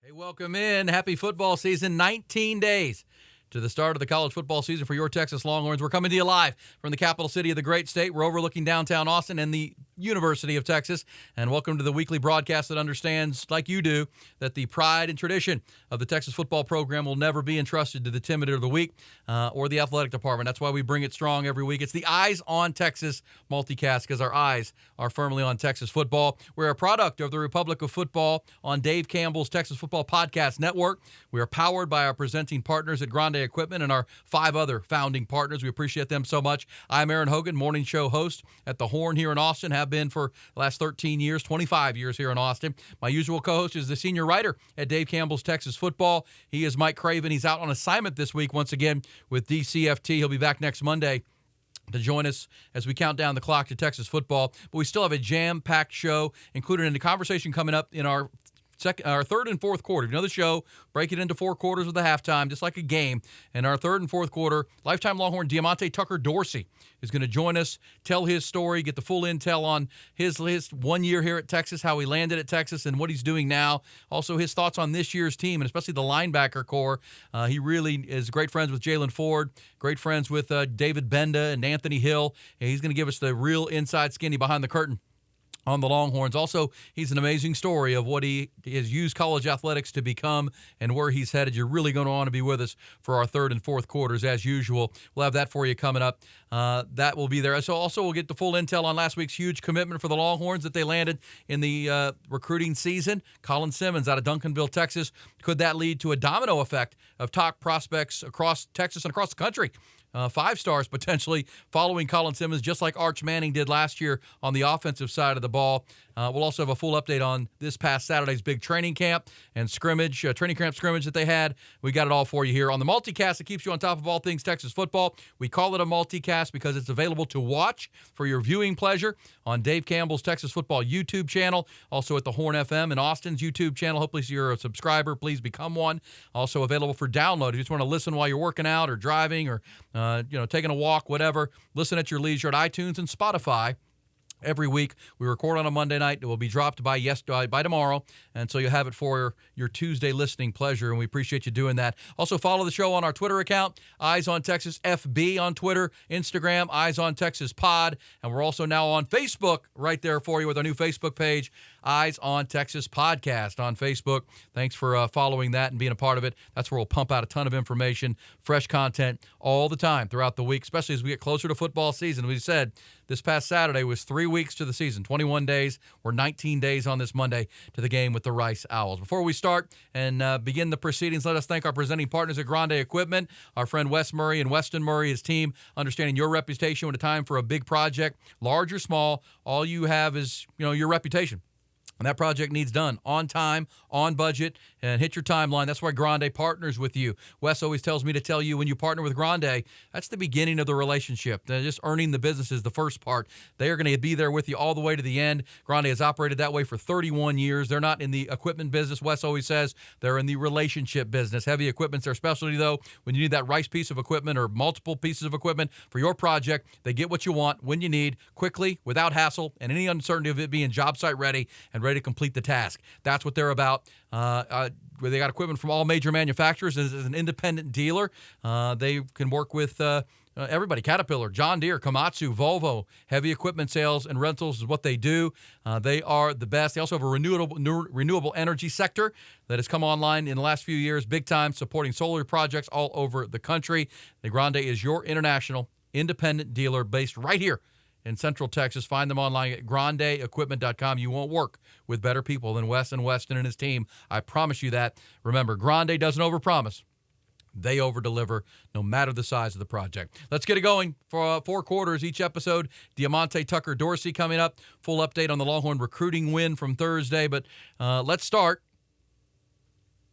Hey, welcome in. Happy football season. 19 days to the start of the college football season for your Texas Longhorns. We're coming to you live from the capital city of the great state. We're overlooking downtown Austin and the University of Texas. And welcome to the weekly broadcast that understands, like you do, that the pride and tradition of the Texas football program will never be entrusted to the timid of the week or the athletic department. That's why we bring it strong every week. It's the Eyes on Texas multicast because our eyes are firmly on Texas football. We're a product of the Republic of Football on Dave Campbell's Texas Football Podcast Network. We are powered by our presenting partners at Grande Equipment and our 5 other founding partners. We appreciate them so much. I'm Erin Hogan, morning show host at The Horn here in Austin. Have been for the last 13 years, 25 years here in Austin. My usual co-host is the senior writer at Dave Campbell's Texas Football. He is Mike Craven. He's out on assignment this week once again with DCFT. He'll be back next Monday to join us as we count down the clock to Texas football. But we still have a jam-packed show, included in the conversation coming up in our third and fourth quarter. If you know the show, break it into 4 quarters with a halftime, just like a game. And our third and fourth quarter, lifetime Longhorn Diamonte Tucker-Dorsey is going to join us, tell his story, get the full intel on his 1 year here at Texas, how he landed at Texas, and what he's doing now. Also, his thoughts on this year's team, and especially the linebacker core. He really is great friends with Jalen Ford, great friends with David Benda and Anthony Hill. And he's going to give us the real inside skinny behind the curtain on the Longhorns. Also, he's an amazing story of what he has used college athletics to become and where he's headed. You're really going to want to be with us for our third and fourth quarters as usual. We'll have that for you coming up. That will be there. So also we'll get the full intel on last week's huge commitment for the Longhorns that they landed in the recruiting season. Colin Simmons out of Duncanville, Texas. Could that lead to a domino effect of top prospects across Texas and across the country? 5 stars potentially following Colin Simmons, just like Arch Manning did last year on the offensive side of the ball. We'll also have a full update on this past Saturday's big training camp and scrimmage, training camp scrimmage that they had. We got it all for you here on the multicast that keeps you on top of all things Texas football. We call it a multicast because it's available to watch for your viewing pleasure on Dave Campbell's Texas Football YouTube channel, also at the Horn FM and Austin's YouTube channel. Hopefully, if you're a subscriber, please become one. Also available for download. If you just want to listen while you're working out or driving or taking a walk, whatever, listen at your leisure at iTunes and Spotify. Every week, we record on a Monday night. It will be dropped by tomorrow, and so you'll have it for your Tuesday listening pleasure, and we appreciate you doing that. Also, follow the show on our Twitter account, Eyes on Texas FB on Twitter, Instagram, Eyes on Texas Pod, and we're also now on Facebook right there for you with our new Facebook page, Eyes on Texas Podcast on Facebook. Thanks for following that and being a part of it. That's where we'll pump out a ton of information, fresh content all the time throughout the week, especially as we get closer to football season. We said this past Saturday was 3 weeks to the season, 21 days. We're 19 days on this Monday to the game with the Rice Owls. Before we start and begin the proceedings, let us thank our presenting partners at Grande Equipment, our friend Wes Murray and Weston Murray, his team, understanding your reputation when it's time for a big project, large or small. All you have is, your reputation. And that project needs done on time, on budget, and hit your timeline. That's why Grande partners with you. Wes always tells me to tell you when you partner with Grande, that's the beginning of the relationship. Just earning the business is the first part. They are going to be there with you all the way to the end. Grande has operated that way for 31 years. They're not in the equipment business. Wes always says they're in the relationship business. Heavy equipment's their specialty, though. When you need that right piece of equipment or multiple pieces of equipment for your project, they get what you want when you need, quickly, without hassle, and any uncertainty of it being job site ready and ready to complete the task. That's what they're about. They got equipment from all major manufacturers. As an independent dealer, they can work with everybody. Caterpillar, John Deere, Komatsu, Volvo. Heavy equipment sales and rentals is what they do. They are the best. They also have a renewable energy sector that has come online in the last few years, big time, supporting solar projects all over the country. The Grande is your international independent dealer based right here in Central Texas. Find them online at grandeequipment.com. You won't work with better people than Wes and Weston and his team. I promise you that. Remember, Grande doesn't overpromise. They overdeliver no matter the size of the project. Let's get it going for 4 quarters each episode. Diamonte Tucker-Dorsey coming up. Full update on the Longhorn recruiting win from Thursday. But let's start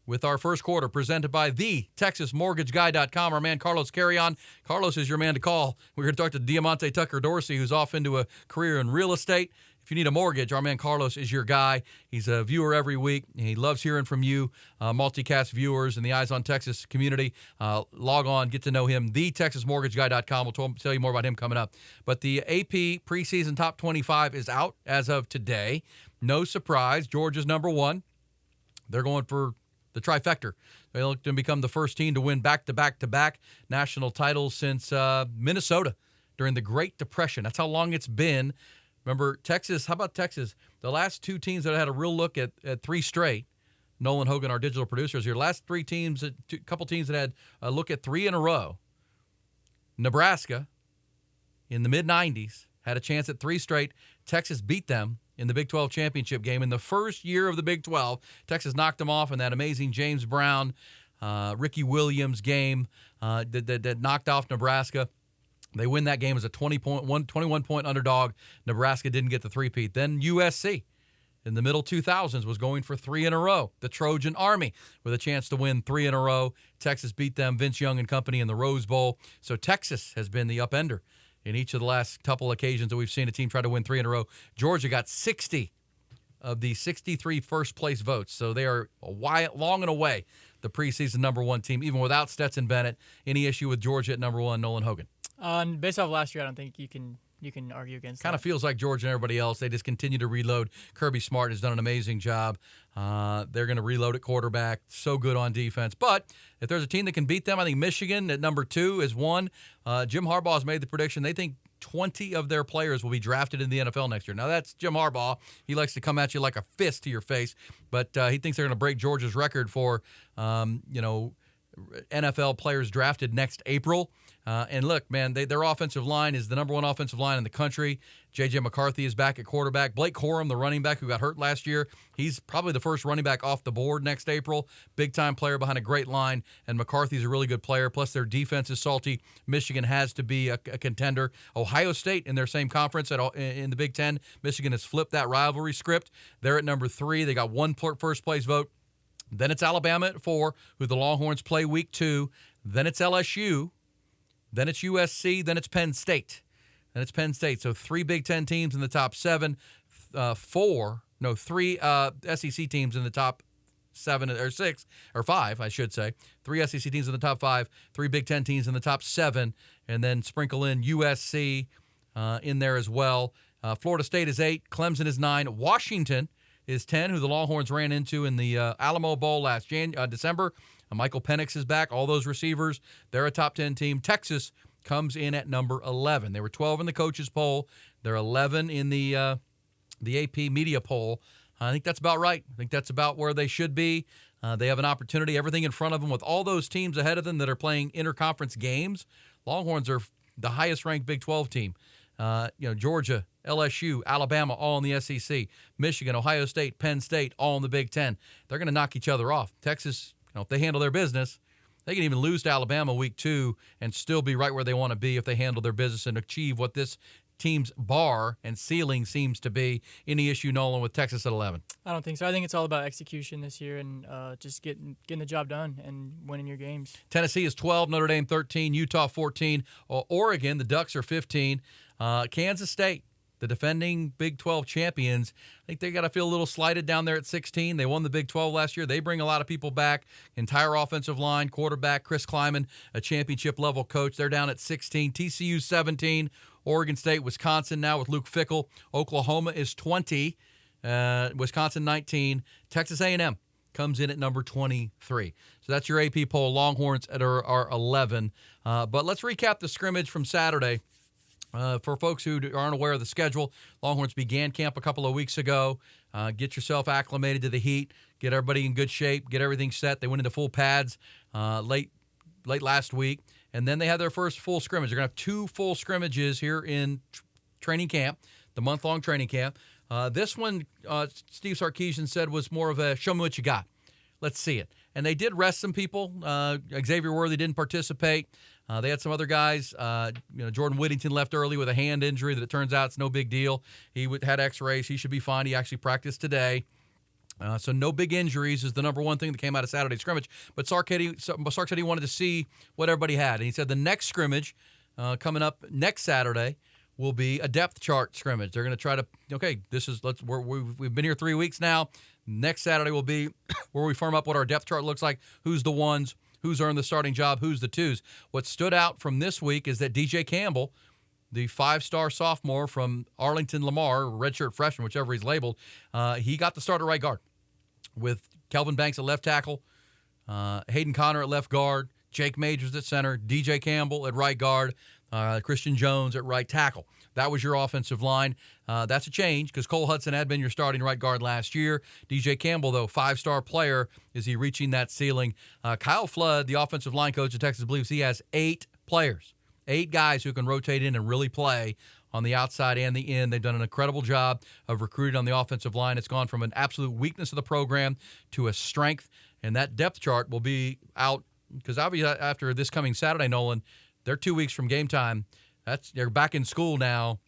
with our first quarter presented by the TexasMortgageGuy.com. Our man Carlos Carrion. Carlos is your man to call. We're going to talk to Diamonte Tucker-Dorsey, who's off into a career in real estate. If you need a mortgage, our man Carlos is your guy. He's a viewer every week. He loves hearing from you, multicast viewers in the Eyes on Texas community. Log on, get to know him. TheTexasMortgageGuy.com. We'll tell you more about him coming up. But the AP preseason top 25 is out as of today. No surprise. Georgia's number 1. They're going for the trifecta. They look to become the first team to win back-to-back-to-back national titles since Minnesota during the Great Depression. That's how long it's been. Remember, Texas, how about Texas? The last two teams that had a real look at three straight, Nolan Hogan, our digital producer, is here. Last three teams, a couple teams that had a look at three in a row. Nebraska, in the mid-'90s, had a chance at three straight. Texas beat them in the Big 12 championship game. In the first year of the Big 12, Texas knocked them off in that amazing James Brown, Ricky Williams game that knocked off Nebraska. They win that game as a 21-point underdog. Nebraska didn't get the three-peat. Then USC in the middle 2000s was going for three in a row. The Trojan Army with a chance to win three in a row. Texas beat them, Vince Young and company, in the Rose Bowl. So Texas has been the upender in each of the last couple occasions that we've seen a team try to win three in a row. Georgia got 60 of the 63 first-place votes. So they are long and away the preseason number one team, even without Stetson Bennett. Any issue with Georgia at number one, Nolan Hogan? Based off last year, I don't think you can argue against that. Kind of feels like Georgia and everybody else. They just continue to reload. Kirby Smart has done an amazing job. They're going to reload at quarterback. So good on defense. But if there's a team that can beat them, I think Michigan at number 2 is one. Jim Harbaugh has made the prediction. They think 20 of their players will be drafted in the NFL next year. Now, that's Jim Harbaugh. He likes to come at you like a fist to your face. But he thinks they're going to break Georgia's record for, NFL players drafted next April. And look, man, their offensive line is the number one offensive line in the country. J.J. McCarthy is back at quarterback. Blake Corum, the running back who got hurt last year, he's probably the first running back off the board next April. Big-time player behind a great line, and McCarthy's a really good player. Plus, their defense is salty. Michigan has to be a contender. Ohio State in their same conference in the Big Ten. Michigan has flipped that rivalry script. They're at number 3. They got one first-place vote. Then it's Alabama at 4, who the Longhorns play week 2. Then it's LSU. Then it's USC. Then it's Penn State. So 3 Big Ten teams in the top 7. 3 SEC teams in the top 7 or 6 or 5, I should say. 3 SEC teams in the top 5. 3 Big Ten teams in the top 7, and then sprinkle in USC in there as well. Florida State is 8. Clemson is 9. Washington is 10, who the Longhorns ran into in the Alamo Bowl last December. Michael Penix is back. All those receivers, they're a top 10 team. Texas comes in at number 11. They were 12 in the coaches poll. They're 11 in the AP media poll. I think that's about right. I think that's about where they should be. They have an opportunity, everything in front of them with all those teams ahead of them that are playing interconference games. Longhorns are the highest-ranked Big 12 team. Georgia, LSU, Alabama, all in the SEC. Michigan, Ohio State, Penn State, all in the Big Ten. They're going to knock each other off. Texas, if they handle their business, they can even lose to Alabama week 2 and still be right where they want to be if they handle their business and achieve what this team's bar and ceiling seems to be. Any issue, Nolan, with Texas at 11? I don't think so. I think it's all about execution this year and just getting the job done and winning your games. Tennessee is 12, Notre Dame 13, Utah 14, Oregon, the Ducks are 15. Kansas State, the defending Big 12 champions, I think they got to feel a little slighted down there at 16. They won the Big 12 last year. They bring a lot of people back. Entire offensive line, quarterback, Chris Kleiman, a championship-level coach. They're down at 16. TCU 17. Oregon State, Wisconsin now with Luke Fickell. Oklahoma is 20. Wisconsin 19. Texas A&M comes in at number 23. So that's your AP poll. Longhorns are 11. But let's recap the scrimmage from Saturday. For folks who aren't aware of the schedule, Longhorns began camp a couple of weeks ago. Get yourself acclimated to the heat. Get everybody in good shape. Get everything set. They went into full pads late last week. And then they had their first full scrimmage. They're going to have 2 full scrimmages here in training camp, the month-long training camp. This one, Steve Sarkisian said, was more of a show me what you got. Let's see it. And they did rest some people. Xavier Worthy didn't participate. They had some other guys. Jordan Whittington left early with a hand injury that it turns out it's no big deal. He had x-rays. He should be fine. He actually practiced today. So no big injuries is the number one thing that came out of Saturday's scrimmage. But Sark said he wanted to see what everybody had. And he said the next scrimmage coming up next Saturday will be a depth chart scrimmage. They're going to try to, we've been here 3 weeks now. Next Saturday will be where we firm up what our depth chart looks like, who's the ones, who's earned the starting job, who's the twos. What stood out from this week is that DJ Campbell, the 5-star sophomore from Arlington Lamar, redshirt freshman, whichever he's labeled, he got the start at right guard with Kelvin Banks at left tackle, Hayden Connor at left guard, Jake Majors at center, DJ Campbell at right guard, Christian Jones at right tackle. That was your offensive line. That's a change because Cole Hudson had been your starting right guard last year. DJ Campbell, though, 5-star player. Is he reaching that ceiling? Kyle Flood, the offensive line coach of Texas, believes he has 8 players, 8 guys who can rotate in and really play on the outside and the end. They've done an incredible job of recruiting on the offensive line. It's gone from an absolute weakness of the program to a strength, and that depth chart will be out because obviously after this coming Saturday, Nolan, they're 2 weeks from game time. They're back in school now.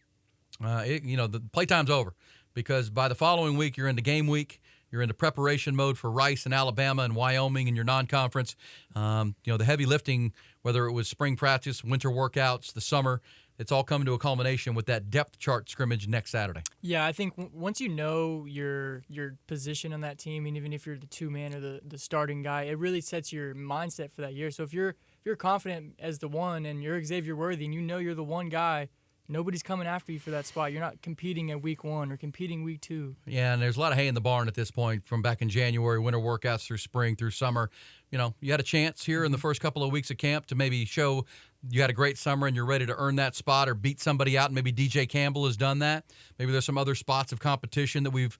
The playtime's over because by the following week, you're into game week. You're into preparation mode for Rice and Alabama and Wyoming in your non-conference. The heavy lifting, whether it was spring practice, winter workouts, the summer, it's all coming to a culmination with that depth chart scrimmage next Saturday. Yeah, I think once you know your position on that team, and even if you're the 2-man or the starting guy, it really sets your mindset for that year. So if you're confident as the one and you're Xavier Worthy and you know you're the one guy, nobody's coming after you for that spot. You're not competing at week 1 or competing week 2. Yeah, and there's a lot of hay in the barn at this point from back in January, winter workouts through spring, through summer. You had a chance here in the first couple of weeks of camp to maybe show you had a great summer and you're ready to earn that spot or beat somebody out. And maybe DJ Campbell has done that. Maybe there's some other spots of competition that we've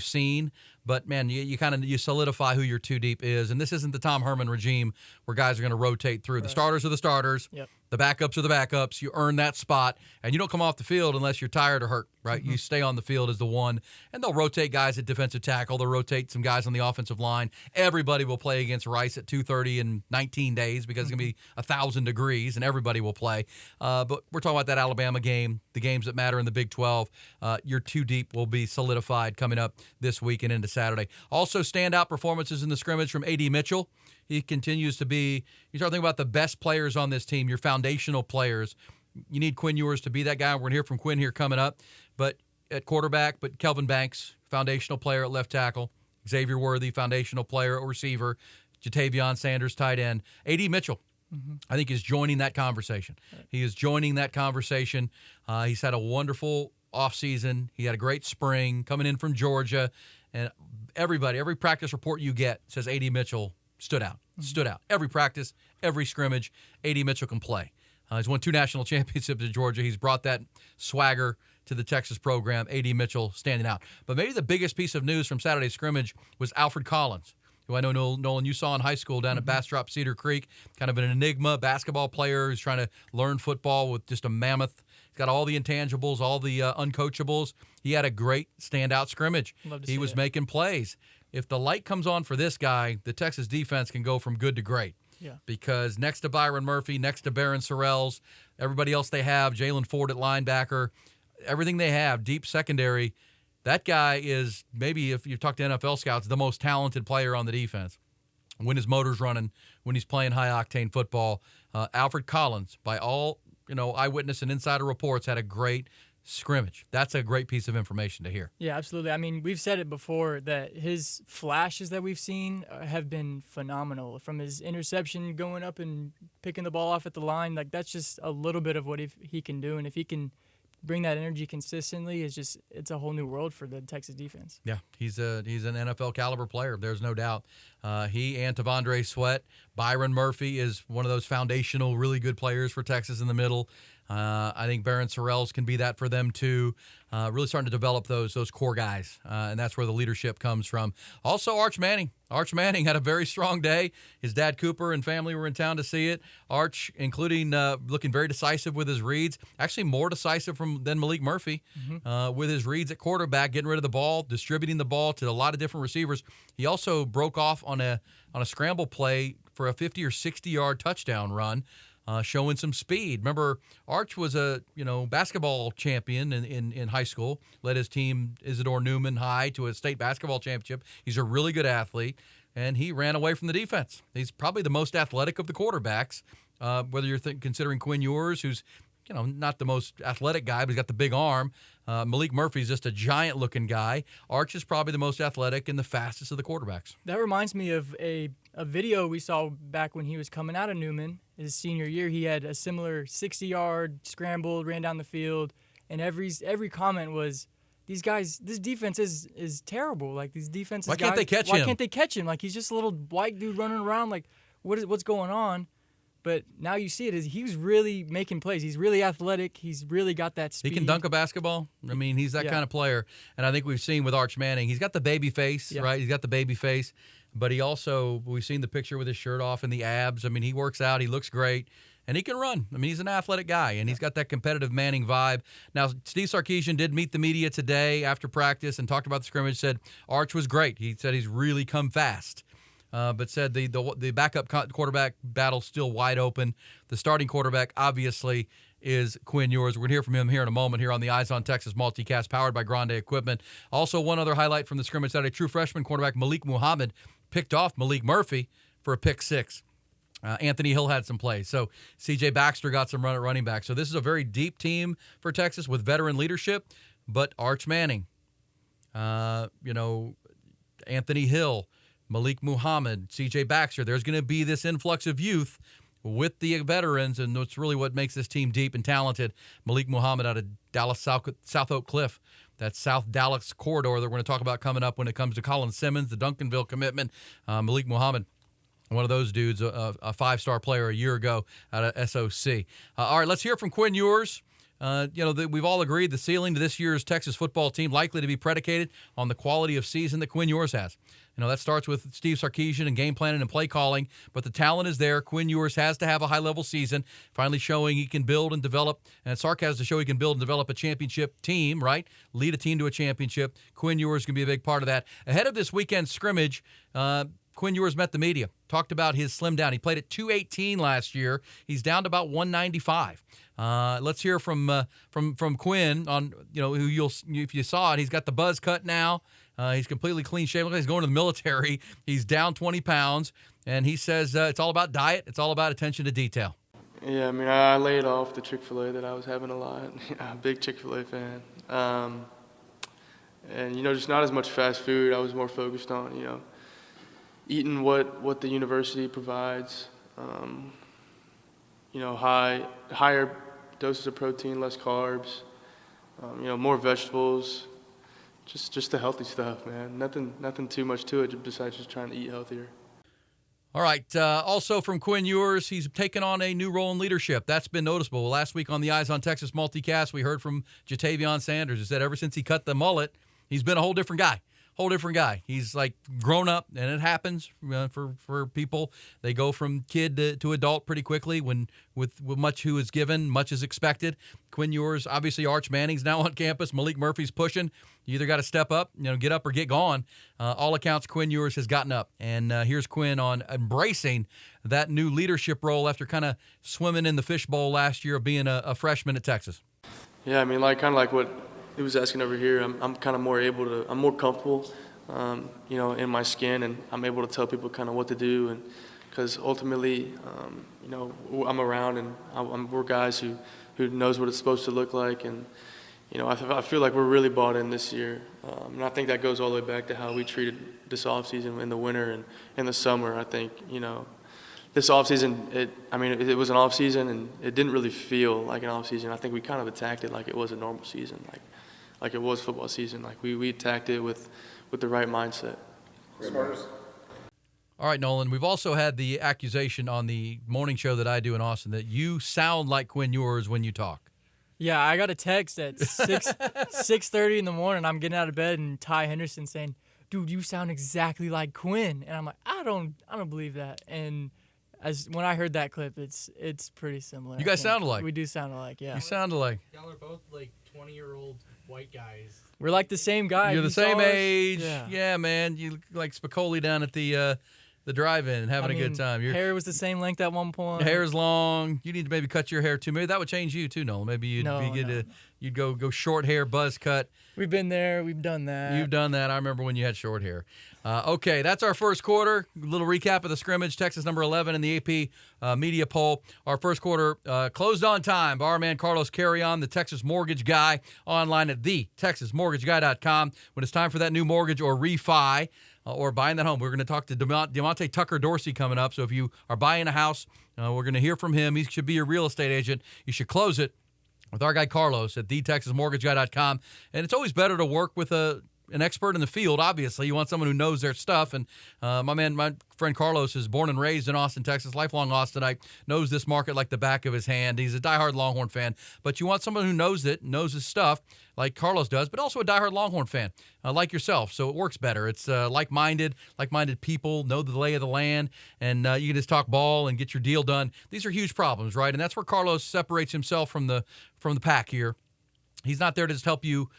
seen. But, man, you solidify who your 2 deep is. And this isn't the Tom Herman regime where guys are going to rotate through. Right. The starters are the starters. Yep. The backups are the backups. You earn that spot. And you don't come off the field unless you're tired or hurt, right? Mm-hmm. You stay on the field as the one. And they'll rotate guys at defensive tackle. They'll rotate some guys on the offensive line. Everybody will play against Rice at 2:30 in 19 days because it's going to be 1,000 degrees and everybody will play. But we're talking about that Alabama game, the games that matter in the Big 12. Your 2 deep will be solidified coming up this week and into Saturday. Also, standout performances in the scrimmage from A.D. Mitchell. He continues to be, you start thinking about the best players on this team, your foundational players. You need Quinn Ewers to be that guy. We're going to hear from Quinn here coming up. But at quarterback, Kelvin Banks, foundational player at left tackle. Xavier Worthy, foundational player at receiver. Jatavion Sanders, tight end. A.D. Mitchell, I think, is joining that conversation. Right. He is joining that conversation. He's had a wonderful offseason. He had a great spring coming in from Georgia. And every practice report you get says A.D. Mitchell stood out. Every practice, every scrimmage, A.D. Mitchell can play. He's won 2 national championships at Georgia. He's brought that swagger to the Texas program. A.D. Mitchell standing out. But maybe the biggest piece of news from Saturday's scrimmage was Alfred Collins, who I know, Nolan, you saw in high school down at Bastrop Cedar Creek, kind of an enigma basketball player who's trying to learn football with just a mammoth. He's got all the intangibles, all the uncoachables. He had a great standout scrimmage. He was making plays. If the light comes on for this guy, the Texas defense can go from good to great. Yeah. Because next to Byron Murphy, next to Barron Sorrells, everybody else they have, Jalen Ford at linebacker, everything they have, deep secondary, that guy is maybe, if you talk to NFL scouts, the most talented player on the defense. When his motor's running, when he's playing high-octane football. Alfred Collins, by all eyewitness and insider reports, had a great scrimmage. That's a great piece of information to hear. Yeah, absolutely. I mean, we've said it before that his flashes that we've seen have been phenomenal. From his interception going up and picking the ball off at the line, that's just a little bit of what he can do. And if he can bring that energy consistently, it's a whole new world for the Texas defense. Yeah, he's an NFL caliber player. There's no doubt. He and Tavondre Sweat. Byron Murphy is one of those foundational, really good players for Texas in the middle. I think Barron Sorrells can be that for them too. Really starting to develop those core guys, and that's where the leadership comes from. Also, Arch Manning. Arch Manning had a very strong day. His dad Cooper and family were in town to see it. Arch, including looking very decisive with his reads, actually more decisive than Malik Murphy with his reads at quarterback, getting rid of the ball, distributing the ball to a lot of different receivers. He also broke off on a scramble play for a 50 or 60-yard touchdown run. Showing some speed. Remember, Arch was a basketball champion in high school. Led his team, Isidore Newman High, to a state basketball championship. He's a really good athlete, and he ran away from the defense. He's probably the most athletic of the quarterbacks. Whether you're considering Quinn Ewers, who's not the most athletic guy, but he's got the big arm. Malik Murphy's just a giant-looking guy. Arch is probably the most athletic and the fastest of the quarterbacks. That reminds me of a video we saw back when he was coming out of Newman. His senior year, he had a similar 60-yard scramble, ran down the field, and every comment was, these guys, this defense is terrible. Like these defenses, Why can't they catch why him? can't they catch him? Like he's just a little white dude running around. Like what's going on? But now you see it is he's really making plays. He's really athletic. He's really got that speed. He can dunk a basketball. I mean, he's that kind of player. And I think we've seen with Arch Manning, he's got the baby face, right? He's got the baby face. But he also, we've seen the picture with his shirt off and the abs. I mean, he works out. He looks great. And he can run. I mean, he's an athletic guy, and he's got that competitive Manning vibe. Now, Steve Sarkisian did meet the media today after practice and talked about the scrimmage, said Arch was great. He said he's really come fast. But said the backup quarterback battle's still wide open. The starting quarterback, obviously, is Quinn Ewers. We're going to hear from him here in a moment here on the Eyes on Texas multicast powered by Grande Equipment. Also, one other highlight from the scrimmage Saturday, true freshman quarterback Malik Muhammad picked off Malik Murphy for a pick six. Anthony Hill had some plays. So C.J. Baxter got some run at running back. So this is a very deep team for Texas with veteran leadership, but Arch Manning, Anthony Hill, Malik Muhammad, C.J. Baxter. There's going to be this influx of youth with the veterans, and that's really what makes this team deep and talented. Malik Muhammad out of Dallas South Oak Cliff, that South Dallas corridor that we're going to talk about coming up when it comes to Colin Simmons, the Duncanville commitment. Malik Muhammad, one of those dudes, a five-star player a year ago out of SOC. All right, let's hear from Quinn Ewers. We've all agreed the ceiling to this year's Texas football team likely to be predicated on the quality of season that Quinn Ewers has. That starts with Steve Sarkisian and game planning and play calling, but the talent is there. Quinn Ewers has to have a high-level season, finally showing he can build and develop, and Sark has to show he can build and develop a championship team, right? Lead a team to a championship. Quinn Ewers can be a big part of that. Ahead of this weekend's scrimmage, Quinn Ewers met the media, talked about his slim down. He played at 218 last year. He's down to about 195. Let's hear from Quinn on, who if you saw it, he's got the buzz cut now. He's completely clean shaven. He's going to the military. He's down 20 pounds, and he says it's all about diet. It's all about attention to detail. Yeah, I mean, I laid off the Chick-fil-A that I was having a lot. Big Chick-fil-A fan. And, just not as much fast food. I was more focused on, eating what the university provides. Higher doses of protein, less carbs, more vegetables. Just the healthy stuff, man. Nothing too much to it besides just trying to eat healthier. All right. Also from Quinn Ewers, he's taken on a new role in leadership. That's been noticeable. Last week on the Eyes on Texas multicast, we heard from Jatavion Sanders, who said ever since he cut the mullet, he's been a whole different guy. He's like grown up, and it happens for people. They go from kid to adult pretty quickly when with much who is given, much is expected. Quinn Ewers, obviously Arch Manning's now on campus. Malik Murphy's pushing. You either got to step up, get up or get gone. All accounts, Quinn Ewers has gotten up. And here's Quinn on embracing that new leadership role after kind of swimming in the fishbowl last year of being a freshman at Texas. Yeah, I mean, kind of like what he was asking over here. I'm kind of I'm more comfortable, in my skin, and I'm able to tell people kind of what to do, and because ultimately, I'm around, and we're guys who knows what it's supposed to look like, and I feel like we're really bought in this year, and I think that goes all the way back to how we treated this offseason in the winter and in the summer. I think this offseason, it was an offseason, and it didn't really feel like an offseason. I think we kind of attacked it like it was a normal season, like it was football season. Like we attacked it with the right mindset. All right, Nolan, we've also had the accusation on the morning show that I do in Austin that you sound like Quinn Ewers when you talk. Yeah, I got a text at 6:30 in the morning. I'm getting out of bed, and Ty Henderson saying, "Dude, you sound exactly like Quinn." And I'm like, I don't believe that. And when I heard that clip, it's pretty similar. You guys sound alike. We do sound alike, yeah. You sound alike. Y'all are both like 20-year-old white guys. We're like the same guy. You're the same age. Yeah. Yeah, man. You look like Spicoli down at the drive-in and having a good time. Your hair was the same length at one point. Hair's long. You need to maybe cut your hair too. Maybe that would change you too, Nolan. Maybe you'd go short hair, buzz cut. We've been there. We've done that. You've done that. I remember when you had short hair. Okay, that's our first quarter. Little recap of the scrimmage. Texas number 11 in the AP media poll. Our first quarter closed on time by our man Carlos Carrion, the Texas Mortgage Guy, online at thetexasmortgageguy.com. When it's time for that new mortgage or refi, or buying that home. We're going to talk to Diamonte Tucker-Dorsey coming up. So if you are buying a house, we're going to hear from him. He should be your real estate agent. You should close it. with our guy Carlos at thetexasmortgageguy.com. And it's always better to work with an expert in the field. Obviously, you want someone who knows their stuff. And my friend Carlos is born and raised in Austin, Texas, lifelong Austinite, knows this market like the back of his hand. He's a diehard Longhorn fan. But you want someone who knows it, knows his stuff, like Carlos does, but also a diehard Longhorn fan, like yourself. So it works better. It's like-minded people, know the lay of the land, and you can just talk ball and get your deal done. These are huge problems, right? And that's where Carlos separates himself from the pack here. He's not there to just help you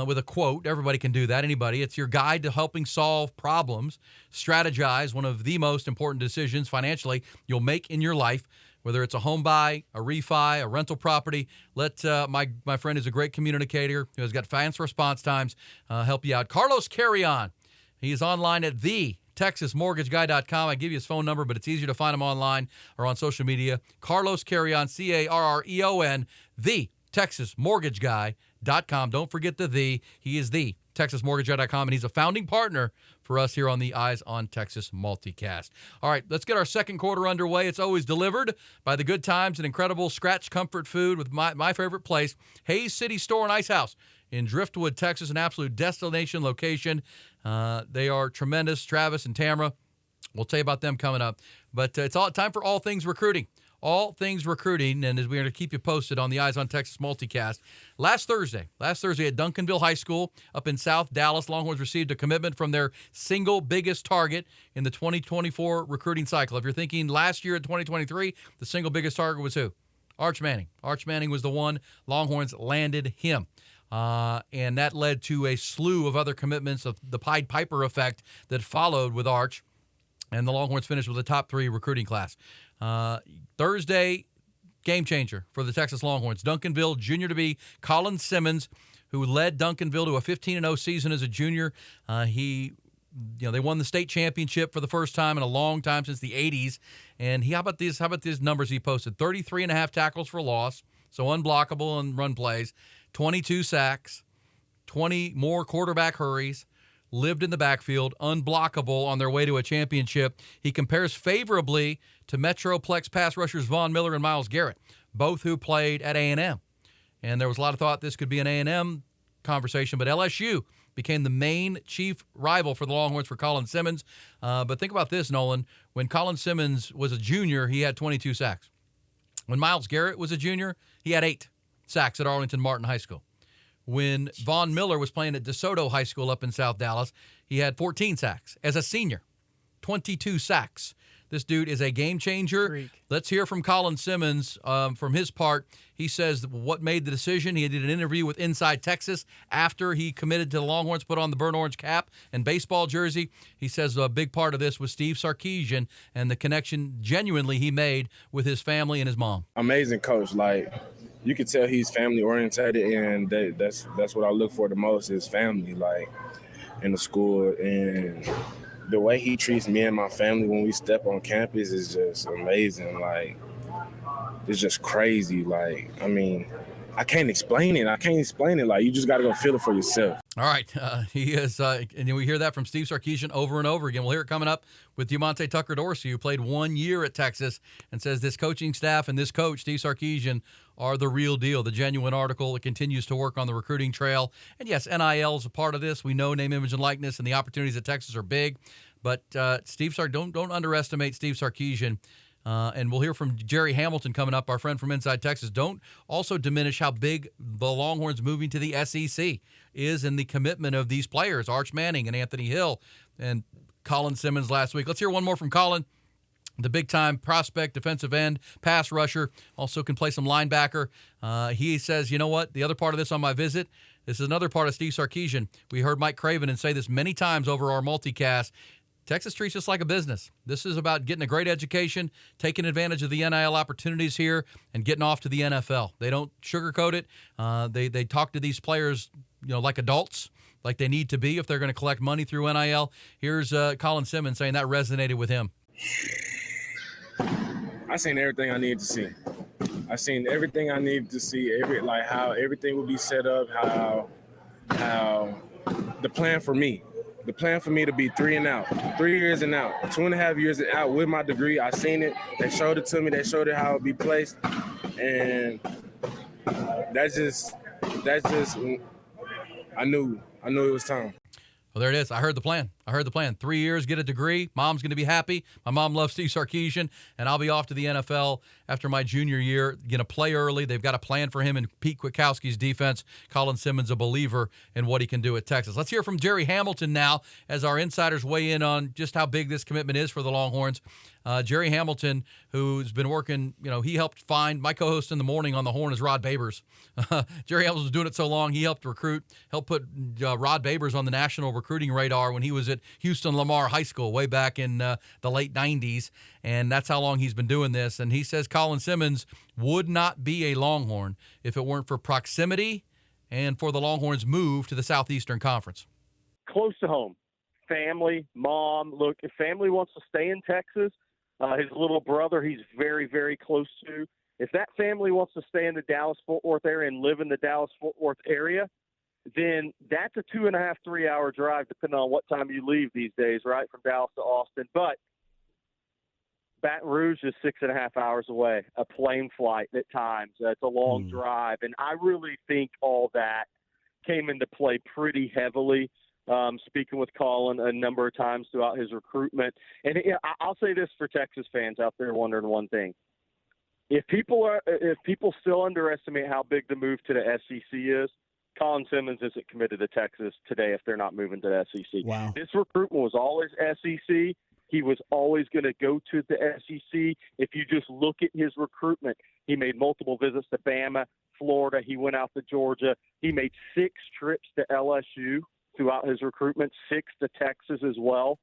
with a quote. Everybody can do that, anybody. It's your guide to helping solve problems, strategize one of the most important decisions financially you'll make in your life, whether it's a home buy, a refi, a rental property. Let my friend is a great communicator who has got fast response times help you out. Carlos Carrion. He is online at TexasMortgageGuy.com. I give you his phone number, but it's easier to find him online or on social media. Carlos Carrion, Carreon, TexasMortgageGuy.com. Don't forget the. He is the TexasMortgageGuy.com, and he's a founding partner for us here on the Eyes on Texas multicast. All right, let's get our second quarter underway. It's always delivered by the Good Times and incredible scratch comfort food with my favorite place, Hayes City Store and Ice House in Driftwood, Texas, an absolute destination location. They are tremendous, Travis and Tamara. We'll tell you about them coming up. But it's all time for all things recruiting. All things recruiting, and as we're going to keep you posted on the Eyes on Texas multicast. Last Thursday at Duncanville High School up in South Dallas, Longhorns received a commitment from their single biggest target in the 2024 recruiting cycle. If you're thinking last year at 2023, the single biggest target was who? Arch Manning. Arch Manning was the one. Longhorns landed him. And that led to a slew of other commitments of the Pied Piper effect that followed with Arch. And the Longhorns finished with a top 3 recruiting class. Thursday, game changer for the Texas Longhorns. Duncanville junior-to-be Colin Simmons, who led Duncanville to a 15-0 season as a junior. They won the state championship for the first time in a long time, since the 80s. And how about these numbers he posted? 33.5 tackles for loss, so unblockable on run plays, 22 sacks, 20 more quarterback hurries, lived in the backfield, unblockable on their way to a championship. He compares favorably to Metroplex pass rushers Von Miller and Myles Garrett, both who played at A&M. And there was a lot of thought this could be an A&M conversation, but LSU became the main chief rival for the Longhorns for Colin Simmons. But think about this, Nolan. When Colin Simmons was a junior, he had 22 sacks. When Myles Garrett was a junior, he had 8 sacks at Arlington Martin High School. When Von Miller was playing at DeSoto High School up in South Dallas, he had 14 sacks. As a senior, 22 sacks. This dude is a game changer. Freak. Let's hear from Colin Simmons from his part. He says what made the decision. He did an interview with Inside Texas after he committed to the Longhorns, put on the burnt orange cap and baseball jersey. He says a big part of this was Steve Sarkisian and the connection genuinely he made with his family and his mom. Amazing coach. Like, you could tell he's family oriented, and that's what I look for the most is family, like in the school. And the way he treats me and my family when we step on campus is just amazing. Like, it's just crazy. Like, I mean, I can't explain it. Like, you just got to go feel it for yourself. All right. He is, and we hear that from Steve Sarkisian over and over again. We'll hear it coming up with Diamonte Tucker-Dorsey, who played 1 year at Texas, and says this coaching staff and this coach, Steve Sarkisian, are the real deal, the genuine article. It continues to work on the recruiting trail. And yes, NIL is a part of this. We know name, image, and likeness, and the opportunities at Texas are big. But don't underestimate Steve Sarkisian. And we'll hear from Jerry Hamilton coming up, our friend from Inside Texas. Don't also diminish how big the Longhorns moving to the SEC is in the commitment of these players, Arch Manning and Anthony Hill and Colin Simmons last week. Let's hear one more from Colin, the big-time prospect, defensive end, pass rusher, also can play some linebacker. He says, you know what, the other part of this on my visit, this is another part of Steve Sarkisian. We heard Mike Craven and say this many times over our multicast. Texas treats us like a business. This is about getting a great education, taking advantage of the NIL opportunities here, and getting off to the NFL. They don't sugarcoat it. They talk to these players, like adults, like they need to be if they're going to collect money through NIL. Here's Colin Simmons saying that resonated with him. I seen everything I needed to see. I seen everything I needed to see. How everything would be set up. How the plan for me. The plan for me to be 3 and out, 3 years and out, 2.5 years and out with my degree. I seen it. They showed it to me. They showed it how it would be placed. And that's just I knew it was time. Well, there it is. I heard the plan. 3 years, get a degree. Mom's going to be happy. My mom loves Steve Sarkisian, and I'll be off to the NFL after my junior year. Going to play early. They've got a plan for him in Pete Kwiatkowski's defense. Colin Simmons, a believer in what he can do at Texas. Let's hear from Jerry Hamilton now as our insiders weigh in on just how big this commitment is for the Longhorns. Jerry Hamilton, who's been working, he helped find my co-host in the morning on the Horn is Rod Babers. Jerry Hamilton was doing it so long, he helped put Rod Babers on the national recruiting radar when he was at Houston Lamar High School way back in the late 90s, and that's how long he's been doing this. And he says Colin Simmons would not be a Longhorn if it weren't for proximity and for the Longhorns' move to the Southeastern Conference. Close to home. Family, mom. Look, if family wants to stay in Texas, his little brother he's very, very close to. If that family wants to stay in the Dallas-Fort Worth area and live in the Dallas-Fort Worth area, then that's a 2.5, 3 hour drive, depending on what time you leave these days, right, from Dallas to Austin. But Baton Rouge is 6.5 hours away, a plane flight at times. It's a long drive. And I really think all that came into play pretty heavily. Speaking with Colin a number of times throughout his recruitment. And I'll say this for Texas fans out there wondering one thing. If people still underestimate how big the move to the SEC is, Colin Simmons isn't committed to Texas today if they're not moving to the SEC. Wow. This recruitment was always SEC. He was always going to go to the SEC. If you just look at his recruitment, he made multiple visits to Bama, Florida. He went out to Georgia. He made 6 trips to LSU throughout his recruitment, 6 to Texas as well.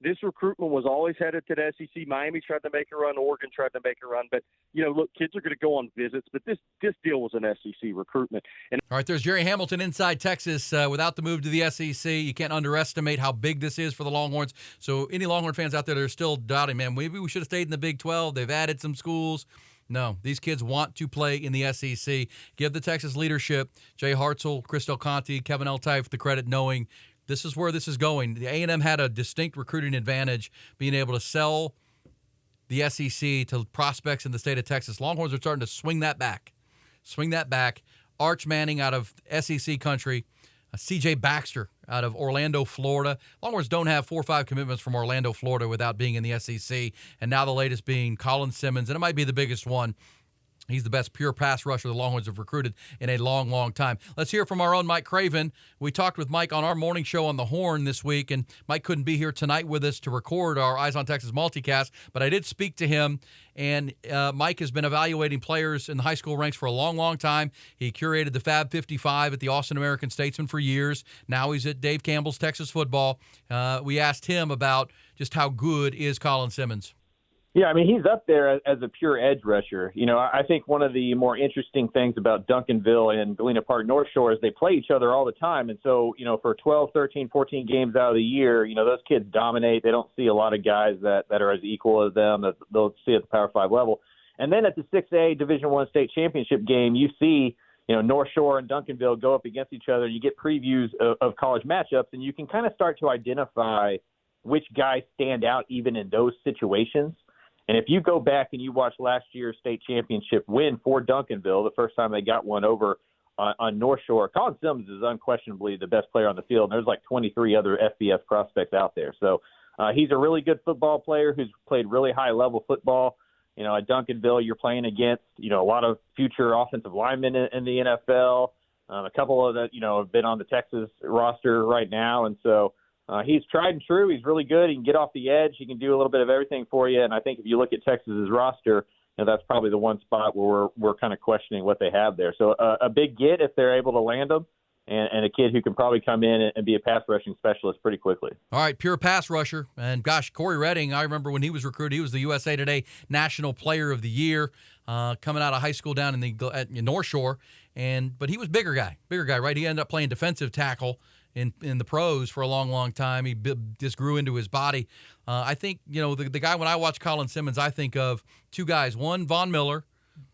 This recruitment was always headed to the SEC. Miami tried to make a run. Oregon tried to make a run. But, look, kids are going to go on visits. But this deal was an SEC recruitment. And all right, there's Jerry Hamilton inside Texas. Without the move to the SEC, you can't underestimate how big this is for the Longhorns. So any Longhorn fans out there that are still doubting, man, maybe we should have stayed in the Big 12. They've added some schools. No, these kids want to play in the SEC. Give the Texas leadership, Jay Hartzell, Chris Del Conte, Kevin L. Tyfe, the credit knowing this is where this is going. The A&M had a distinct recruiting advantage being able to sell the SEC to prospects in the state of Texas. Longhorns are starting to swing that back. Arch Manning out of SEC country, C.J. Baxter out of Orlando, Florida. Longhorns don't have 4 or 5 commitments from Orlando, Florida without being in the SEC. And now the latest being Colin Simmons, and it might be the biggest one. He's the best pure pass rusher the Longhorns have recruited in a long, long time. Let's hear from our own Mike Craven. We talked with Mike on our morning show on the Horn this week, and Mike couldn't be here tonight with us to record our Eyes on Texas multicast, but I did speak to him, and Mike has been evaluating players in the high school ranks for a long, long time. He curated the Fab 55 at the Austin American Statesman for years. Now he's at Dave Campbell's Texas Football. We asked him about just how good is Colin Simmons. Yeah, I mean, he's up there as a pure edge rusher. I think one of the more interesting things about Duncanville and Galena Park North Shore is they play each other all the time. And so, for 12, 13, 14 games out of the year, those kids dominate. They don't see a lot of guys that are as equal as them that they'll see at the Power 5 level. And then at the 6A Division I state championship game, you see, North Shore and Duncanville go up against each other. You get previews of college matchups, and you can kind of start to identify which guys stand out even in those situations. And if you go back and you watch last year's state championship win for Duncanville, the first time they got one over on North Shore, Colin Simmons is unquestionably the best player on the field. And there's like 23 other FBS prospects out there. So he's a really good football player who's played really high-level football. At Duncanville, you're playing against, a lot of future offensive linemen in the NFL. A couple of that, have been on the Texas roster right now. And so he's tried and true. He's really good. He can get off the edge. He can do a little bit of everything for you. And I think if you look at Texas's roster, that's probably the one spot where we're kind of questioning what they have there. So a big get if they're able to land him, and a kid who can probably come in and be a pass rushing specialist pretty quickly. All right, pure pass rusher. And, gosh, Corey Redding, I remember when he was recruited, he was the USA Today National Player of the Year coming out of high school down in North Shore. But he was bigger guy, right? He ended up playing defensive tackle in the pros for a long, long time. He just grew into his body. I think, the guy, when I watch Colin Simmons, I think of 2 guys. One, Von Miller.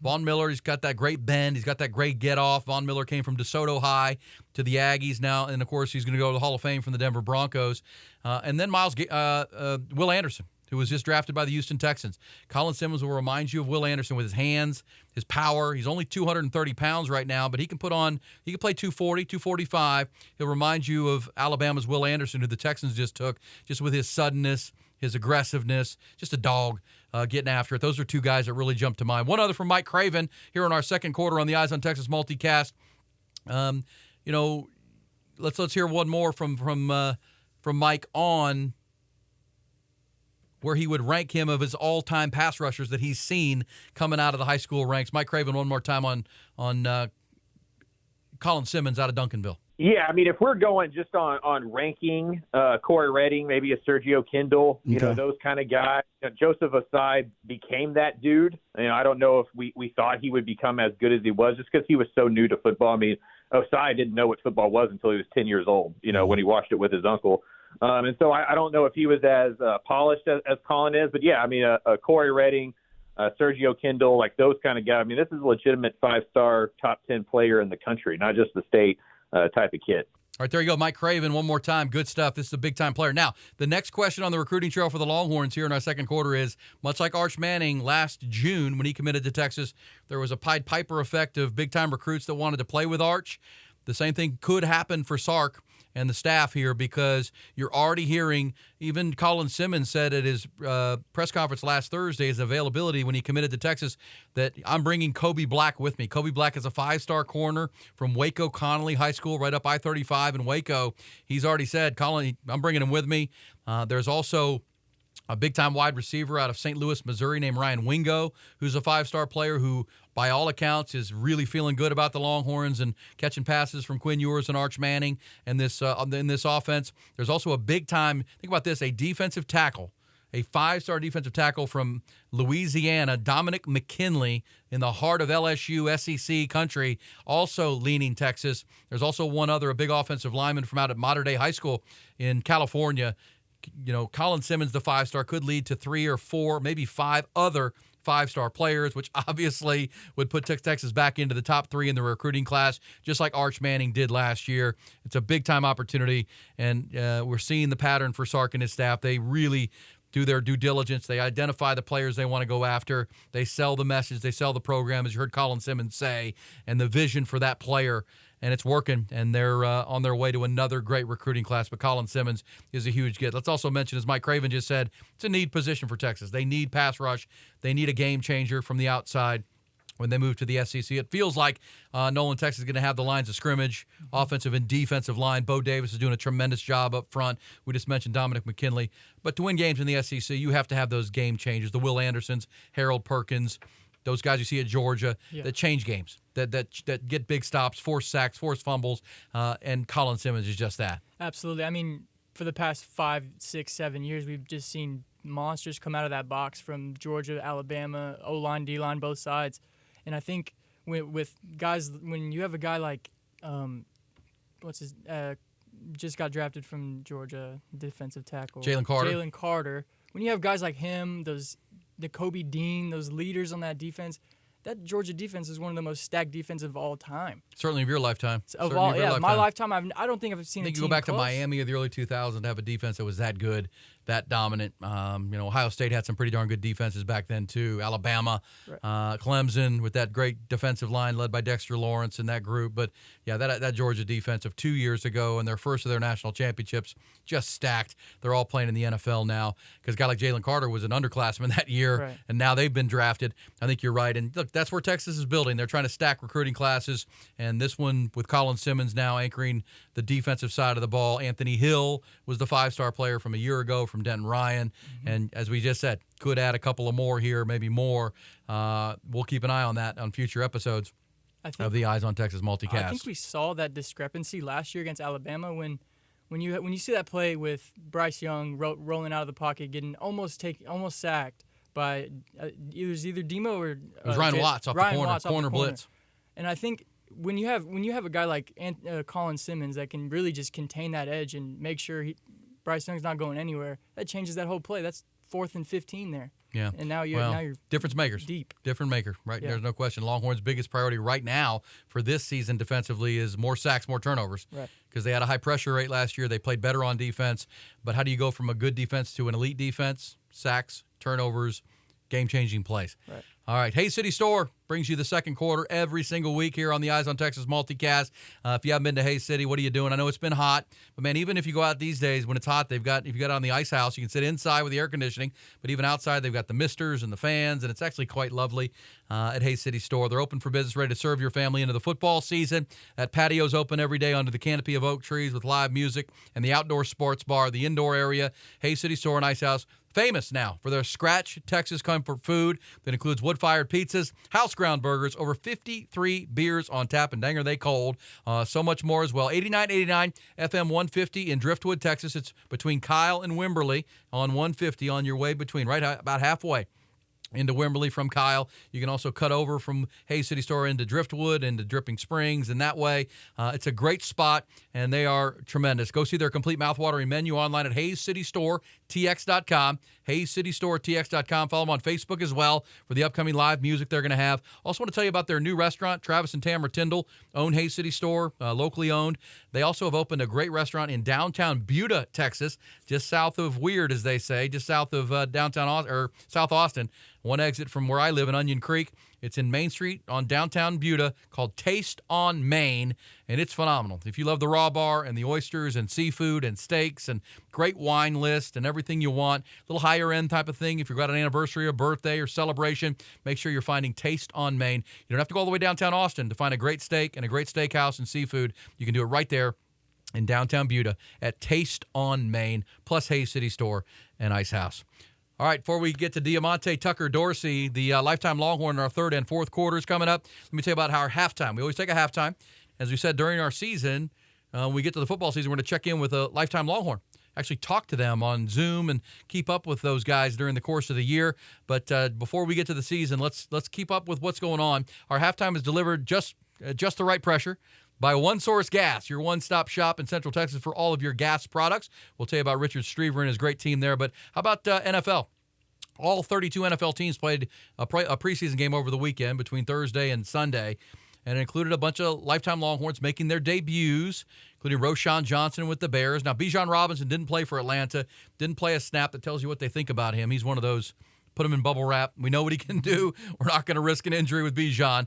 Von Miller, he's got that great bend. He's got that great get-off. Von Miller came from DeSoto High to the Aggies now, and, of course, he's going to go to the Hall of Fame from the Denver Broncos. And then Will Anderson, who was just drafted by the Houston Texans. Colin Simmons will remind you of Will Anderson with his hands, his power. He's only 230 pounds right now, but he can play 240, 245. He'll remind you of Alabama's Will Anderson, who the Texans just took, just with his suddenness, his aggressiveness, just a dog getting after it. Those are two guys that really jump to mind. One other from Mike Craven here in our second quarter on the Eyes on Texas multicast. Let's hear one more from Mike on where he would rank him of his all-time pass rushers that he's seen coming out of the high school ranks. Mike Craven, one more time on Colin Simmons out of Duncanville. Yeah, I mean, if we're going just on ranking, Corey Redding, maybe a Sergio Kindle, those kind of guys. Joseph Osai became that dude. I don't know if we thought he would become as good as he was just because he was so new to football. I mean, Osai didn't know what football was until he was 10 years old, when he watched it with his uncle. And so I don't know if he was as polished as Colin is. But, yeah, I mean, a Corey Redding, Sergio Kindle, like those kind of guys. I mean, this is a legitimate 5-star top 10 player in the country, not just the state type of kid. All right, there you go. Mike Craven, one more time. Good stuff. This is a big-time player. Now, the next question on the recruiting trail for the Longhorns here in our second quarter is, much like Arch Manning last June when he committed to Texas, there was a Pied Piper effect of big-time recruits that wanted to play with Arch. The same thing could happen for Sark and the staff here because you're already hearing, even Colin Simmons said at his press conference last Thursday, his availability when he committed to Texas, that I'm bringing Kobe Black with me. Kobe Black is a 5-star corner from Waco Connolly High School right up I-35 in Waco. He's already said, Colin, I'm bringing him with me. There's also a big-time wide receiver out of St. Louis, Missouri named Ryan Wingo, who's a 5-star player who, by all accounts, is really feeling good about the Longhorns and catching passes from Quinn Ewers and Arch Manning in this offense. There's also a big-time, think about this, a defensive tackle, a 5-star defensive tackle from Louisiana, Dominic McKinley, in the heart of LSU, SEC country, also leaning Texas. There's also one other, a big offensive lineman from out at Mater Dei High School in California. Colin Simmons, the 5-star, could lead to 3 or 4, maybe 5 other 5-star players, which obviously would put Texas back into the top 3 in the recruiting class, just like Arch Manning did last year. It's a big-time opportunity, and we're seeing the pattern for Sark and his staff. They really do their due diligence. They identify the players they want to go after. They sell the message. They sell the program, as you heard Colin Simmons say, and the vision for that player. And it's working, and they're on their way to another great recruiting class. But Colin Simmons is a huge get. Let's also mention, as Mike Craven just said, it's a need position for Texas. They need pass rush. They need a game changer from the outside when they move to the SEC. It feels like Nolan, Texas is going to have the lines of scrimmage, offensive and defensive line. Bo Davis is doing a tremendous job up front. We just mentioned Dominic McKinley. But to win games in the SEC, you have to have those game changers, the Will Andersons, Harold Perkins, those guys you see at Georgia that change games, that get big stops, force sacks, force fumbles, and Colin Simmons is just that. Absolutely. I mean, for the past 5, 6, 7 years, we've just seen monsters come out of that box from Georgia, Alabama, O-line, D-line, both sides. And I think with guys, when you have a guy like, just got drafted from Georgia, defensive tackle. Jalen Carter. When you have guys like him, the Kobe Dean, those leaders on that defense, that Georgia defense is one of the most stacked defenses of all time. Certainly of your lifetime. My lifetime, I don't think I've seen a team you go back close. to Miami of the early 2000s to have a defense that was that good, that dominant. Ohio State had some pretty darn good defenses back then too. Alabama, Clemson with that great defensive line led by Dexter Lawrence and that group. But yeah, that Georgia defense of 2 years ago and their first of their national championships, just stacked. They're all playing in the NFL now because a guy like Jalen Carter was an underclassman that year, and now they've been drafted. I think you're right. And look, that's where Texas is building. They're trying to stack recruiting classes, and this one with Colin Simmons now anchoring the defensive side of the ball. Anthony Hill was the 5-star player from a year ago from Denton Ryan, and as we just said, could add a couple of more here, maybe more. We'll keep an eye on that on future episodes of the Eyes on Texas multicast. I think we saw that discrepancy last year against Alabama when you see that play with Bryce Young rolling out of the pocket, getting almost sacked by it was either Demo or it was Ryan Watts off the corner blitz. And I think when you have a guy like Colin Simmons that can really just contain that edge and make sure Bryce Young's not going anywhere, that changes that whole play. That's 4th and 15 there. Yeah. And now you're difference makers. deep. Different maker, right? Yeah. There's no question. Longhorns' biggest priority right now for this season defensively is more sacks, more turnovers. Right. Because they had a high pressure rate last year. They played better on defense. But how do you go from a good defense to an elite defense? Sacks, turnovers, game-changing plays. Right. All right, Hayes City Store brings you the second quarter every single week here on the Eyes on Texas multicast. If you haven't been to Hayes City, what are you doing? I know it's been hot, but man, even if you go out these days when it's hot, if you got it on the ice house, you can sit inside with the air conditioning, but even outside, they've got the misters and the fans, and it's actually quite lovely at Hayes City Store. They're open for business, ready to serve your family into the football season. That patio's open every day under the canopy of oak trees with live music and the outdoor sports bar, the indoor area. Hayes City Store and Ice House, famous now for their Scratch Texas comfort food that includes wood-fired pizzas, house-ground burgers, over 53 beers on tap, and dang are they cold. So much more as well. 8989 FM 150 in Driftwood, Texas. It's between Kyle and Wimberley on 150 on your way between, right about halfway into Wimberley from Kyle. You can also cut over from Hayes City Store into Driftwood, into Dripping Springs, and that way. It's a great spot, and they are tremendous. Go see their complete mouthwatering menu online at HayesCityStoreTX.com. HayesCityStoreTX.com. Follow them on Facebook as well for the upcoming live music they're going to have. Also want to tell you about their new restaurant. Travis and Tamara Tyndall own Hayes City Store, locally owned. They also have opened a great restaurant in downtown Buda, Texas, just south of Weird, as they say, just south of South Austin. One exit from where I live in Onion Creek. It's in Main Street on downtown Buda, called Taste on Main, and it's phenomenal. If you love the raw bar and the oysters and seafood and steaks and great wine list and everything you want, a little higher end type of thing, if you've got an anniversary or birthday or celebration, make sure you're finding Taste on Main. You don't have to go all the way downtown Austin to find a great steak and a great steakhouse and seafood. You can do it right there in downtown Buda at Taste on Main, plus Hayes City Store and Ice House. All right, before we get to Diamonte Tucker-Dorsey, the lifetime Longhorn in our third and fourth quarters coming up, let me tell you about our halftime. We always take a halftime. As we said during our season, when we get to the football season, we're going to check in with a lifetime Longhorn. Actually talk to them on Zoom and keep up with those guys during the course of the year. But before we get to the season, let's keep up with what's going on. Our halftime is delivered just the right pressure by One Source Gas, your one-stop shop in Central Texas for all of your gas products. We'll tell you about Richard Strever and his great team there. But how about NFL? All 32 NFL teams played a preseason game over the weekend between Thursday and Sunday, and it included a bunch of lifetime Longhorns making their debuts, including Roschon Johnson with the Bears. Now, Bijan Robinson didn't play for Atlanta, didn't play a snap. That tells you what they think about him. He's one of those, put him in bubble wrap. We know what he can do. We're not going to risk an injury with Bijan.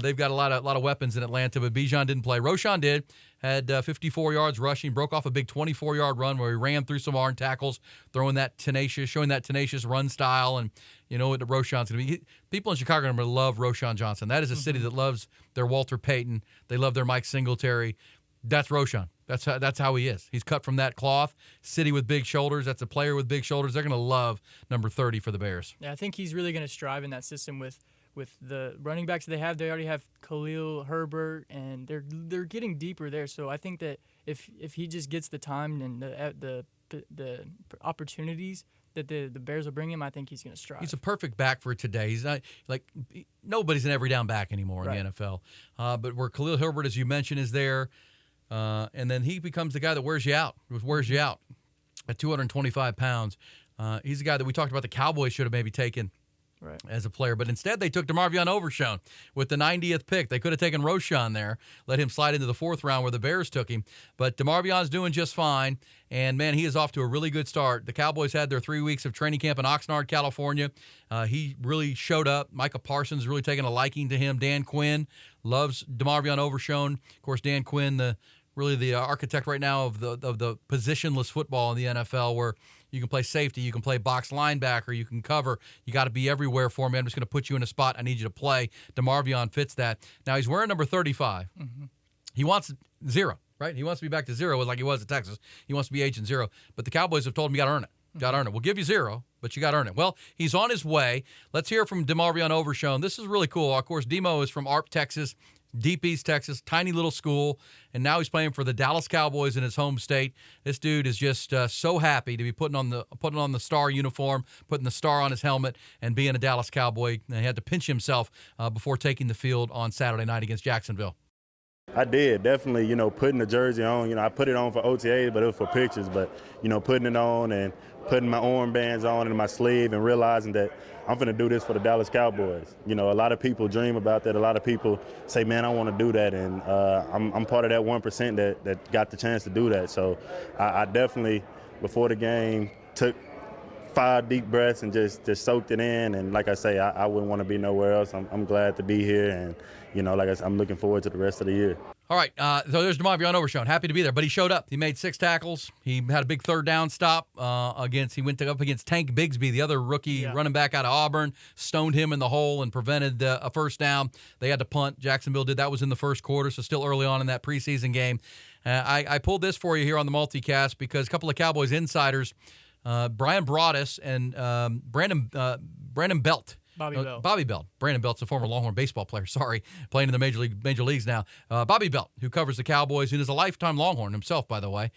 They've got a lot of weapons in Atlanta, but Bijan didn't play. Roschon did. Had 54 yards rushing, broke off a big 24-yard run where he ran through some arm tackles, showing that tenacious run style. And you know what Roschon's going to be. People in Chicago are going to love Roschon Johnson. That is a city that loves their Walter Payton. They love their Mike Singletary. That's Roschon. That's how he is. He's cut from that cloth. City with big shoulders. That's a player with big shoulders. They're going to love number 30 for the Bears. Yeah, I think he's really going to strive in that system with the running backs they have. They already have Khalil Herbert, and they're getting deeper there. So I think that if he just gets the time and the opportunities that the Bears will bring him, I think he's going to strive. He's a perfect back for today. He's not like nobody's an every down back anymore in the NFL. But where Khalil Herbert, as you mentioned, is there, and then he becomes the guy that wears you out at 225 pounds. He's the guy that we talked about the Cowboys should have maybe taken. Right. As a player. But instead, they took DeMarvion Overshown with the 90th pick. They could have taken Roschon there, let him slide into the fourth round where the Bears took him. But DeMarvion's doing just fine, and, man, he is off to a really good start. The Cowboys had their 3 weeks of training camp in Oxnard, California. He really showed up. Micah Parsons really taking a liking to him. Dan Quinn loves DeMarvion Overshown. Of course, Dan Quinn, the architect right now of the positionless football in the NFL, where you can play safety, you can play box linebacker, you can cover. You got to be everywhere for me. I'm just going to put you in a spot. I need you to play. DeMarvion fits that. Now, he's wearing number 35. Mm-hmm. He wants 0, right? He wants to be back to 0 like he was at Texas. He wants to be Agent 0. But the Cowboys have told him you got to earn it. Got to earn it. We'll give you 0, but you got to earn it. Well, he's on his way. Let's hear from DeMarvion Overshown. This is really cool. Of course, Demo is from Arp, Texas. Deep East Texas, tiny little school, and now he's playing for the Dallas Cowboys in his home state. This dude is just so happy to be putting on the star uniform, putting the star on his helmet, and being a Dallas Cowboy. And he had to pinch himself before taking the field on Saturday night against Jacksonville. I did, definitely, putting the jersey on. I put it on for OTA, but it was for pictures. But, putting it on and putting my armbands on and my sleeve and realizing that I'm going to do this for the Dallas Cowboys. A lot of people dream about that. A lot of people say, man, I want to do that. And I'm part of that 1% that got the chance to do that. So I definitely, before the game, took 5 deep breaths and just soaked it in. And like I say, I wouldn't want to be nowhere else. I'm glad to be here. And, like I said, I'm looking forward to the rest of the year. All right, so there's DeMarvion Overshown. Happy to be there, but he showed up. He made 6 tackles. He had a big third down stop he went up against Tank Bigsby, the other rookie running back out of Auburn, stoned him in the hole and prevented a first down. They had to punt. Jacksonville did. That was in the first quarter, so still early on in that preseason game. I pulled this for you here on the multicast because a couple of Cowboys insiders, Brian Broaddus and Brandon Belt. Bobby Belt. Brandon Belt's a former Longhorn baseball player, playing in the major leagues now. Bobby Belt, who covers the Cowboys and is a lifetime Longhorn himself, by the way.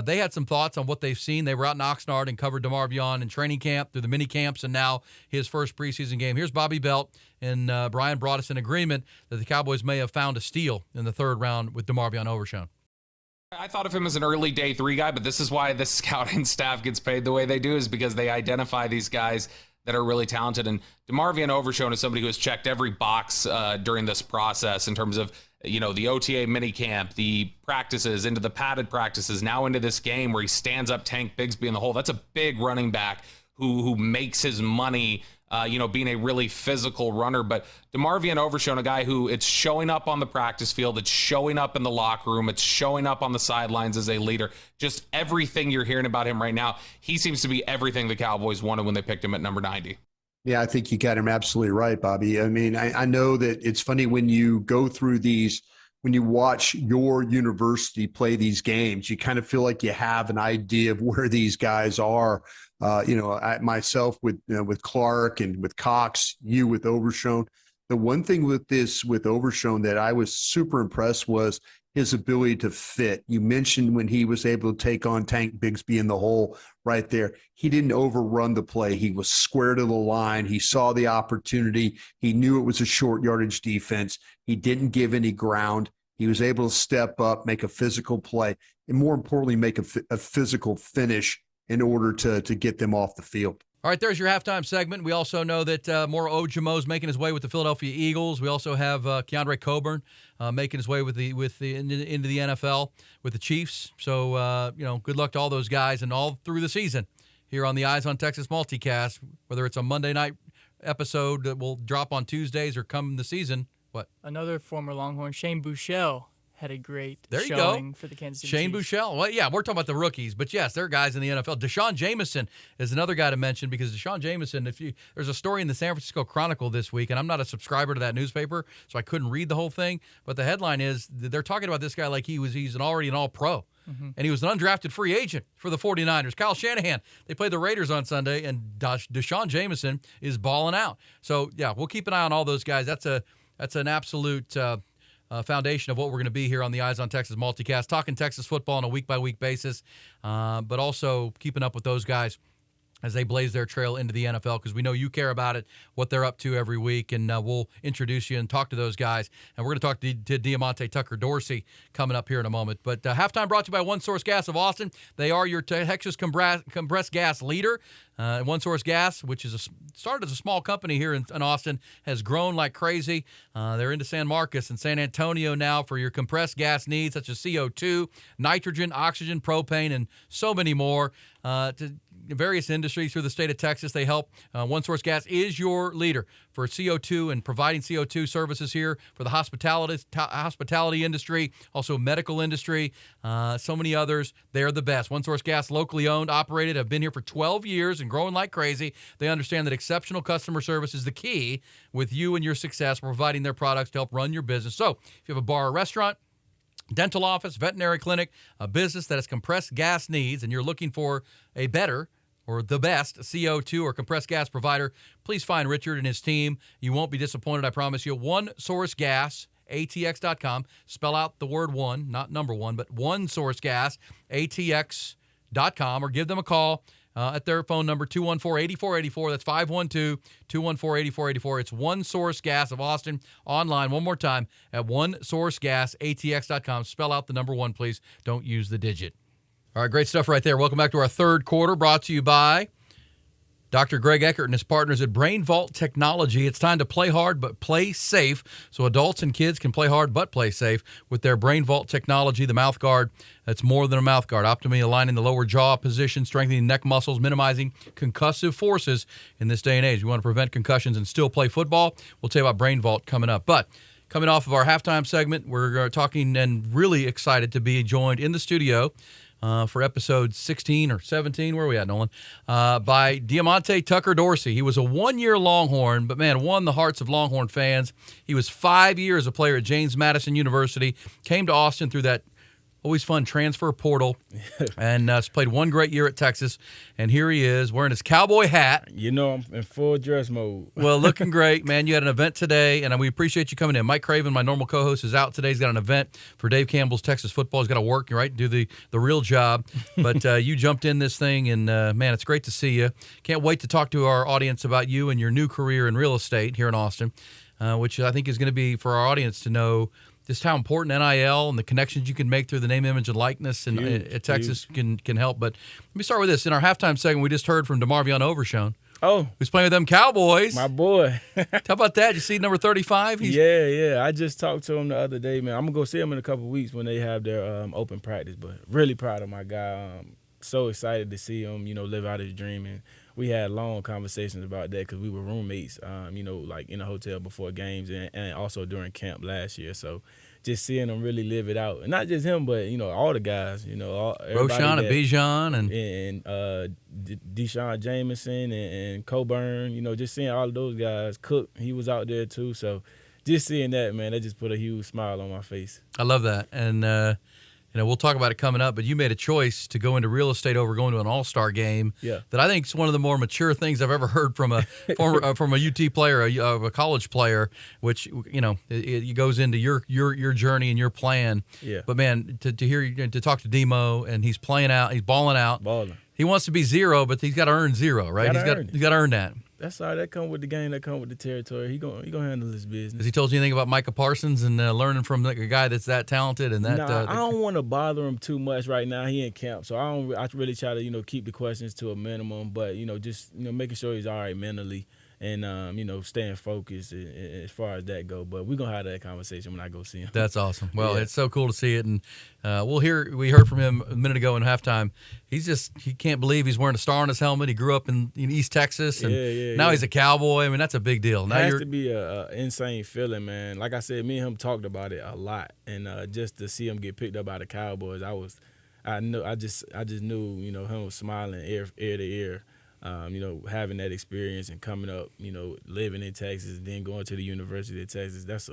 They had some thoughts on what they've seen. They were out in Oxnard and covered DeMarvion in training camp through the mini camps and now his first preseason game. Here's Bobby Belt and Brian Broaddus in agreement that the Cowboys may have found a steal in the third round with DeMarvion Overshown. I thought of him as an early day 3 guy, but this is why the scouting staff gets paid the way they do, is because they identify these guys that are really talented. And DeMarvion Overshown is somebody who has checked every box during this process in terms of, the OTA minicamp, the practices, into the padded practices, now into this game where he stands up Tank Bigsby in the hole. That's a big running back who makes his money being a really physical runner. But DeMarvion Overshown, a guy who it's showing up on the practice field, it's showing up in the locker room, it's showing up on the sidelines as a leader. Just everything you're hearing about him right now, he seems to be everything the Cowboys wanted when they picked him at number 90. Yeah, I think you got him absolutely right, Bobby. I mean, I know that it's funny when you go through these, when you watch your university play these games, you kind of feel like you have an idea of where these guys are. Myself with Clark and with Cox, you with Overshown. The one thing with Overshown that I was super impressed was his ability to fit. You mentioned when he was able to take on Tank Bigsby in the hole right there. He didn't overrun the play. He was square to the line. He saw the opportunity. He knew it was a short yardage defense. He didn't give any ground. He was able to step up, make a physical play, and more importantly, make a physical finish in order to get them off the field. All right, there's your halftime segment. We also know that Moro Ojomo's making his way with the Philadelphia Eagles. We also have Keandre Coburn making his way into the NFL with the Chiefs. So, good luck to all those guys and all through the season here on the Eyes on Texas multicast, whether it's a Monday night episode that will drop on Tuesdays or come the season. What? Another former Longhorn, Shane Buechele, had a great showing for the Kansas City Shane Chiefs. Buechele. Well, yeah, we're talking about the rookies, but yes, they're guys in the NFL. Deshaun Jameson is another guy to mention because Deshaun Jameson, there's a story in the San Francisco Chronicle this week, and I'm not a subscriber to that newspaper, so I couldn't read the whole thing, but the headline is they're talking about this guy like he's already an all-pro. Mm-hmm. And he was an undrafted free agent for the 49ers. Kyle Shanahan, they played the Raiders on Sunday, and Deshaun Jameson is balling out. So, yeah, we'll keep an eye on all those guys. That's an absolute foundation of what we're going to be here on the Eyes on Texas multicast, talking Texas football on a week-by-week basis, but also keeping up with those guys as they blaze their trail into the NFL, because we know you care about it, what they're up to every week, and we'll introduce you and talk to those guys. And we're going to talk to Diamonte Tucker-Dorsey coming up here in a moment. But halftime brought to you by One Source Gas of Austin. They are your Texas compressed gas leader. One Source Gas, which is started as a small company here in Austin, has grown like crazy. They're into San Marcos and San Antonio now for your compressed gas needs, such as CO2, nitrogen, oxygen, propane, and so many more. To various industries through the state of Texas, they help. One Source Gas is your leader for CO2 and providing CO2 services here for the hospitality industry, also medical industry, so many others. They're the best. One Source Gas, locally owned, operated, have been here for 12 years and growing like crazy. They understand that exceptional customer service is the key with you and your success, providing their products to help run your business. So if you have a bar or restaurant, dental office, veterinary clinic, a business that has compressed gas needs, and you're looking for a better or the best CO2 or compressed gas provider, please find Richard and his team. You won't be disappointed, I promise you. One Source Gas, ATX.com. Spell out the word one, not number one, but One Source Gas, ATX.com, or give them a call. at their phone number, 214-8484. That's 512-214-8484. It's One Source Gas of Austin. Online, one more time, at onesourcegasatx.com. Spell out the number 1, please. Don't use the digit. All right, great stuff right there. Welcome back to our third quarter, brought to you by Dr. Greg Eckert and his partners at Brain Vault Technology. It's time to play hard but play safe, so adults and kids can play hard but play safe with their Brain Vault Technology, the mouth guard. That's more than a mouth guard. Optimally aligning the lower jaw position, strengthening neck muscles, minimizing concussive forces in this day and age. We want to prevent concussions and still play football. We'll tell you about Brain Vault coming up. But coming off of our halftime segment, we're talking and really excited to be joined in the studio for episode 16 or 17, where are we at, Nolan? By Diamonte Tucker-Dorsey. He was a one-year Longhorn, but, man, won the hearts of Longhorn fans. He was 5 years a player at James Madison University, came to Austin through that always fun transfer portal, and played one great year at Texas. And here he is wearing his cowboy hat. You know, I'm in full dress mode. Well, looking great, man. You had an event today, and we appreciate you coming in. Mike Craven, my normal co-host, is out today. He's got an event for Dave Campbell's Texas football. He's got to work, right, do the real job. But you jumped in this thing, and, man, it's great to see you. Can't wait to talk to our audience about you and your new career in real estate here in Austin, which I think is going to be for our audience to know just how important NIL and the connections you can make through the name, image, and likeness and at Texas can help. But let me start with this. In our halftime segment, we just heard from DeMarvion Overshone. Oh. Who's playing with them Cowboys. My boy. How about that? You see number 35? Yeah. I just talked to him the other day, man. I'm going to go see him in a couple of weeks when they have their open practice. But really proud of my guy. So excited to see him, live out his dream. And we had long conversations about that because we were roommates, like in a hotel before games and also during camp last year. So just seeing him really live it out. And not just him, but, all the guys, Roshan and Bijan and Deshaun Jameson and Coburn, just seeing all of those guys. Cook, he was out there too. So just seeing that, man, that just put a huge smile on my face. I love that. And, we'll talk about it coming up, but you made a choice to go into real estate over going to an all-star game. Yeah. That I think is one of the more mature things I've ever heard from a from a UT player, a college player, which it goes into your journey and your plan. Yeah. But man, to hear you to talk to Demo and he's playing out, he's balling out. He wants to be zero, but he's got to earn zero, right? He's got to earn that. That's all right. That come with the game. That come with the territory. He gonna handle his business. Has he told you anything about Micah Parsons and learning from a guy that's that talented and that? I don't want to bother him too much right now. He in camp, so I really try to keep the questions to a minimum. But just making sure he's all right mentally and staying focused as far as that go. But we're gonna have that conversation when I go see him. That's awesome. Well, It's so cool to see it, and we heard from him a minute ago in halftime. He can't believe he's wearing a star on his helmet. He grew up in East Texas, and now he's a Cowboy. I mean, that's a big deal. It has to be an insane feeling, man. Like I said, me and him talked about it a lot, and just to see him get picked up by the Cowboys, I just knew him was smiling ear to ear. Having that experience and coming up, living in Texas, then going to the University of Texas, that's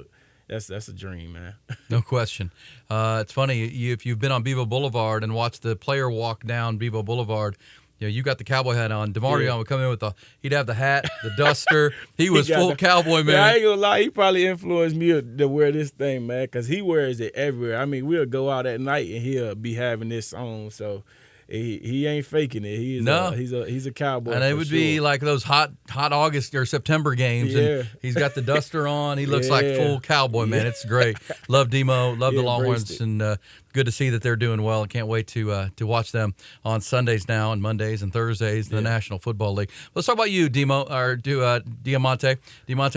a dream, man. No question. It's funny, if you've been on Bevo Boulevard and watched the player walk down Bevo Boulevard, you got the cowboy hat on. DeMarvion would come in he'd have the hat, the duster. He was full cowboy, man. Yeah, I ain't gonna lie, he probably influenced me to wear this thing, man, because he wears it everywhere. I mean, we'll go out at night and he'll be having this on, so he ain't faking it. He's a cowboy. And it would be like those hot August or September games. Yeah. And he's got the duster on. He looks like full cowboy, man. It's great. Love Demo. Love the Longhorns. And good to see that they're doing well. I can't wait to watch them on Sundays now and Mondays and Thursdays in the National Football League. Let's talk about you, Diamonte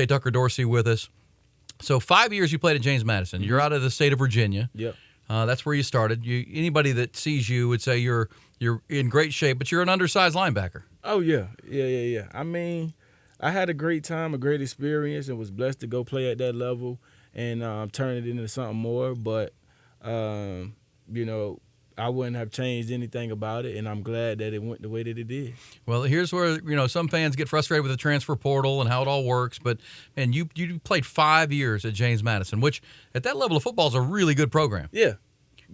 Tucker-Dorsey with us. So 5 years you played at James Madison. You're out of the state of Virginia. Yep. That's where you started. Anybody that sees you would say you're in great shape, but you're an undersized linebacker. Oh, yeah. I mean, I had a great time, a great experience, and was blessed to go play at that level and turn it into something more. But, I wouldn't have changed anything about it, and I'm glad that it went the way that it did. Well, here's where, some fans get frustrated with the transfer portal and how it all works. But, man, you played 5 years at James Madison, which at that level of football is a really good program. Yeah.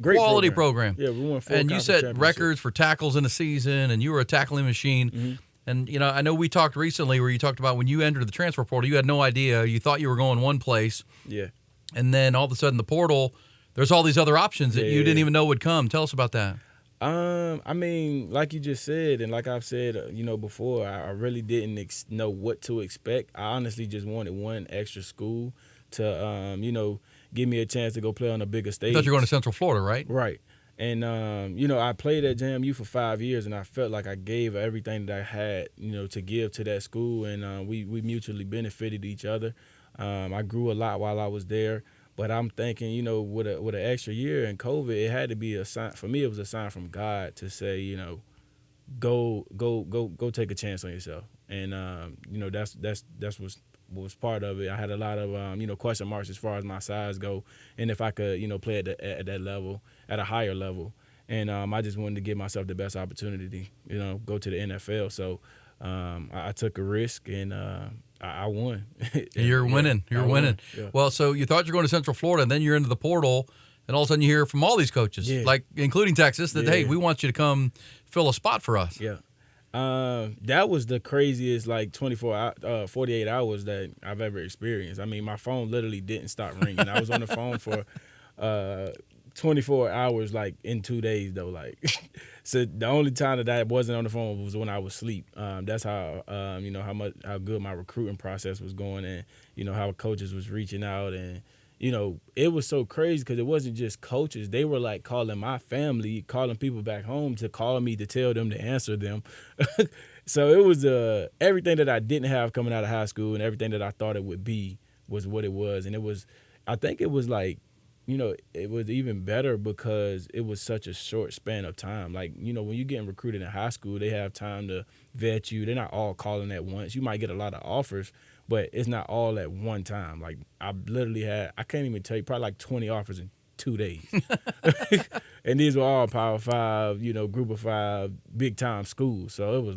Great quality program. Yeah, we won 4 and you set records for tackles in a season, and you were a tackling machine. Mm-hmm. And, I know we talked recently where you talked about when you entered the transfer portal, you had no idea. You thought you were going one place. Yeah. And then all of a sudden the portal, there's all these other options that you didn't even know would come. Tell us about that. I mean, like you just said, and like I've said, before, I really didn't know what to expect. I honestly just wanted one extra school to, give me a chance to go play on a bigger stage. I thought you were going to Central Florida, right? Right. And, I played at JMU for 5 years, and I felt like I gave everything that I had, to give to that school, and we mutually benefited each other. I grew a lot while I was there. But I'm thinking, with an extra year in COVID, it had to be a sign. For me, it was a sign from God to say, go take a chance on yourself. And that's what was part of it. I had a lot of question marks as far as my size go, and if I could play at that level, at a higher level. And I just wanted to give myself the best opportunity, go to the NFL. So I took a risk, and I won. You're winning. You're winning. Yeah. Well, so you thought you were going to Central Florida, and then you're into the portal, and all of a sudden you hear from all these coaches, like including Texas, that, hey, we want you to come fill a spot for us. Yeah. That was the craziest, 48 hours that I've ever experienced. I mean, my phone literally didn't stop ringing. I was on the phone for 24 hours, in 2 days, though. So the only time that I wasn't on the phone was when I was asleep. That's how, how good my recruiting process was going, and, how coaches was reaching out. And, it was so crazy because it wasn't just coaches. They were, calling my family, calling people back home to call me to tell them to answer them. So it was everything that I didn't have coming out of high school and everything that I thought it would be was what it was. And I think it was it was even better because it was such a short span of time. When you're getting recruited in high school, they have time to vet you. They're not all calling at once. You might get a lot of offers, but it's not all at one time. I literally had, I can't even tell you, probably 20 offers in 2 days. And these were all Power 5, Group of 5, big-time schools. So it was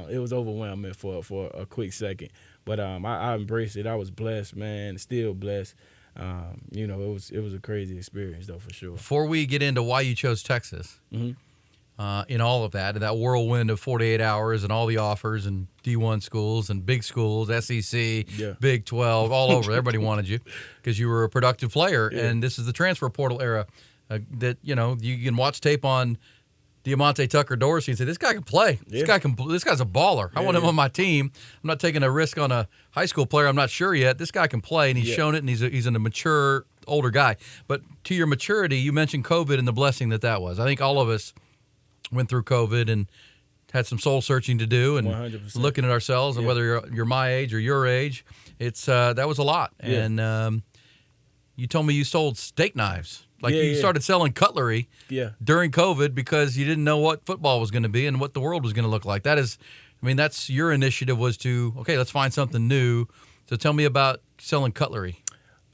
it was overwhelming for a quick second. But I embraced it. I was blessed, man, still blessed. It was a crazy experience, though, for sure. Before we get into why you chose Texas, in all of that, and that whirlwind of 48 hours and all the offers and D1 schools and big schools, SEC, Big 12, all over. Everybody wanted you because you were a productive player, and this is the transfer portal era that, you can watch tape on Diamonte Tucker-Dorsey and say, this guy can play. This guy's a baller. I want him on my team. I'm not taking a risk on a high school player. I'm not sure yet. This guy can play, and he's shown it, and he's a mature, older guy. But to your maturity, you mentioned COVID and the blessing that was. I think all of us went through COVID and had some soul searching to do and 100%. Looking at ourselves and whether you're my age or your age. It's that was a lot. Yeah. And you told me you sold steak knives. You started selling cutlery during COVID because you didn't know what football was going to be and what the world was going to look like. That's your initiative was to, okay, let's find something new. So tell me about selling cutlery.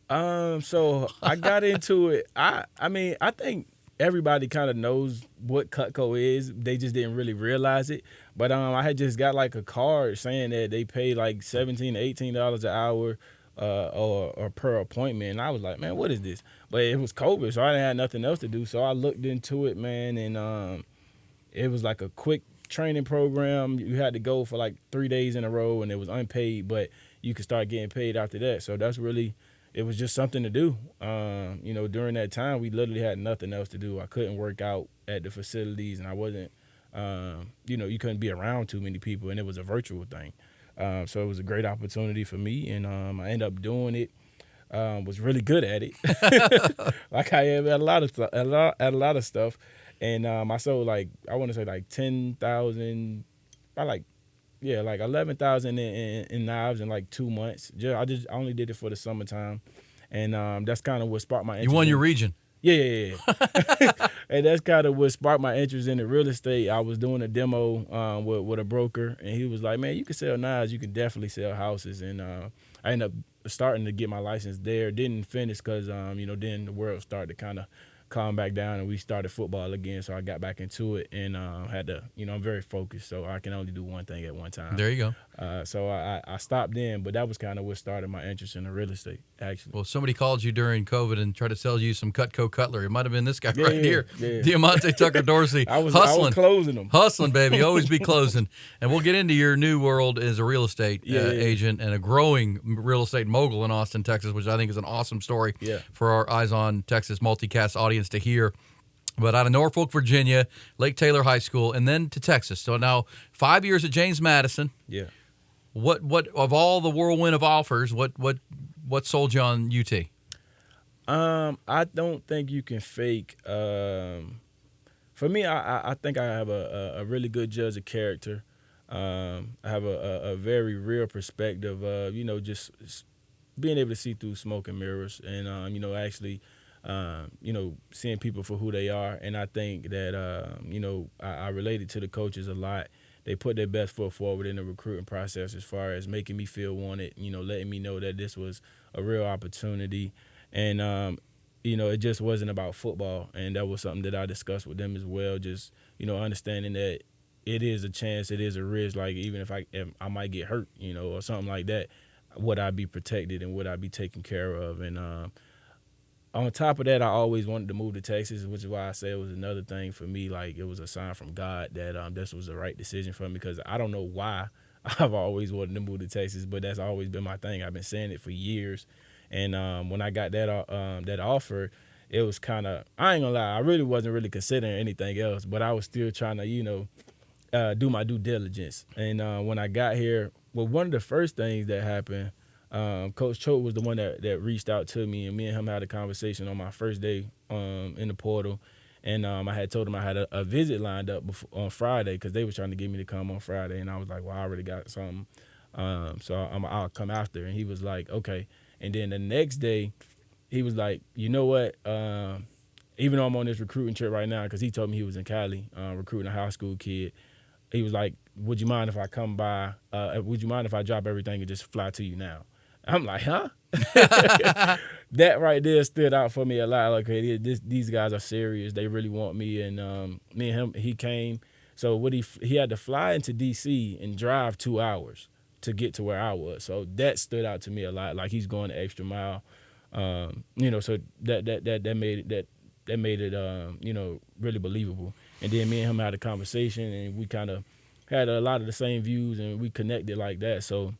So I got into it. I think everybody kind of knows what Cutco is. They just didn't really realize it. But I had just got a card saying that they pay $17 to $18 an hour or per appointment. And I was like, man, what is this? But it was COVID, so I didn't have nothing else to do. So I looked into it, man, and it was a quick training program. You had to go for 3 days in a row, and it was unpaid, but you could start getting paid after that. So that's really, it was just something to do. During that time, we literally had nothing else to do. I couldn't work out at the facilities, and I wasn't, you couldn't be around too many people, and it was a virtual thing. So it was a great opportunity for me, and I ended up doing it. Was really good at it, like I am at a lot of stuff, and I sold I want to say 10,000, about 11,000 in knives in 2 months. I only did it for the summertime, and that's kind of what sparked my interest. You won your region. Yeah. And that's kind of what sparked my interest in the real estate. I was doing a demo with a broker, and he was like, man, you can sell knives, you can definitely sell houses. And I ended up starting to get my license there. Didn't finish because, then the world started to kind of calm back down, and we started football again. So I got back into it and had to, I'm very focused, so I can only do one thing at one time. There you go. So I stopped then, but that was kind of what started my interest in the real estate, actually. Well, somebody called you during COVID and tried to sell you some Cutco cutlery. It might have been this guy here, Diamonte Tucker-Dorsey. I was closing them. Hustling, baby. Always be closing. And we'll get into your new world as a real estate agent and a growing real estate mogul in Austin, Texas, which I think is an awesome story for our Eyes on Texas multicast audience to hear. But out of Norfolk, Virginia, Lake Taylor High School, and then to Texas. So now 5 years at James Madison. Yeah. What of all the whirlwind of offers, what sold you on UT? I don't think you can fake. For me, I think I have a really good judge of character. I have a very real perspective of, just being able to see through smoke and mirrors and, actually, seeing people for who they are. And I think that, I related to the coaches a lot. They put their best foot forward in the recruiting process as far as making me feel wanted, letting me know that this was a real opportunity. And, it just wasn't about football. And that was something that I discussed with them as well, just, understanding that it is a chance, it is a risk. Like, even if I might get hurt, or something like that, would I be protected and would I be taken care of? And on top of that, I always wanted to move to Texas, which is why I say it was another thing for me. Like, it was a sign from God that this was the right decision for me, because I don't know why I've always wanted to move to Texas, but that's always been my thing. I've been saying it for years. And when I got that offer, it was kind of, I ain't gonna lie, I really wasn't really considering anything else, but I was still trying to, do my due diligence. And when I got here, well, one of the first things that happened, Coach Choate was the one that reached out to me, and me and him had a conversation on my first day in the portal. And I had told him I had a visit lined up on Friday, because they was trying to get me to come on Friday. And I was like, well, I already got something, so I'll come after. And he was like, okay. And then the next day, he was like, you know what? Even though I'm on this recruiting trip right now, because he told me he was in Cali recruiting a high school kid, he was like, would you mind if I come by? Would you mind if I drop everything and just fly to you now? I'm like, huh? That right there stood out for me a lot. Like, okay, these guys are serious. They really want me. And me and him, he came. So he had to fly into D.C. and drive 2 hours to get to where I was. So that stood out to me a lot. Like, he's going the extra mile. So that made it really believable. And then me and him had a conversation, and we kind of had a lot of the same views, and we connected like that. So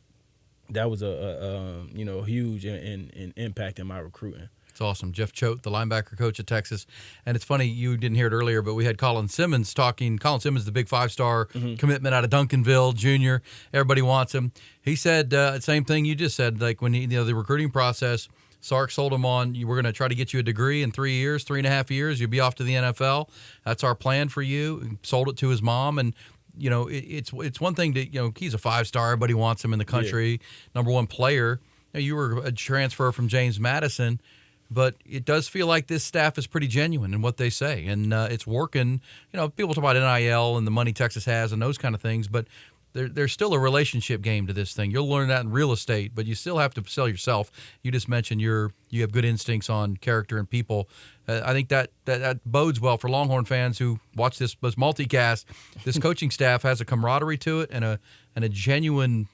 that was a huge in impact in my recruiting. It's awesome. Jeff Choate, the linebacker coach at Texas. And it's funny, you didn't hear it earlier, but we had Colin Simmons talking. Colin Simmons, the big 5-star commitment out of Duncanville, junior. Everybody wants him. He said the same thing you just said. Like, when the recruiting process, Sark sold him on, we're going to try to get you a degree in 3 years, 3.5 years. You'll be off to the NFL. That's our plan for you. He sold it to his mom. And it's one thing to, he's a 5-star. Everybody wants him in the country. Yeah. #1 player. You were a transfer from James Madison, but it does feel like this staff is pretty genuine in what they say, and it's working. People talk about NIL and the money Texas has and those kind of things, but there's still a relationship game to this thing. You'll learn that in real estate, but you still have to sell yourself. You just mentioned you have good instincts on character and people. I think that bodes well for Longhorn fans who watch this multicast. This coaching staff has a camaraderie to it and a genuine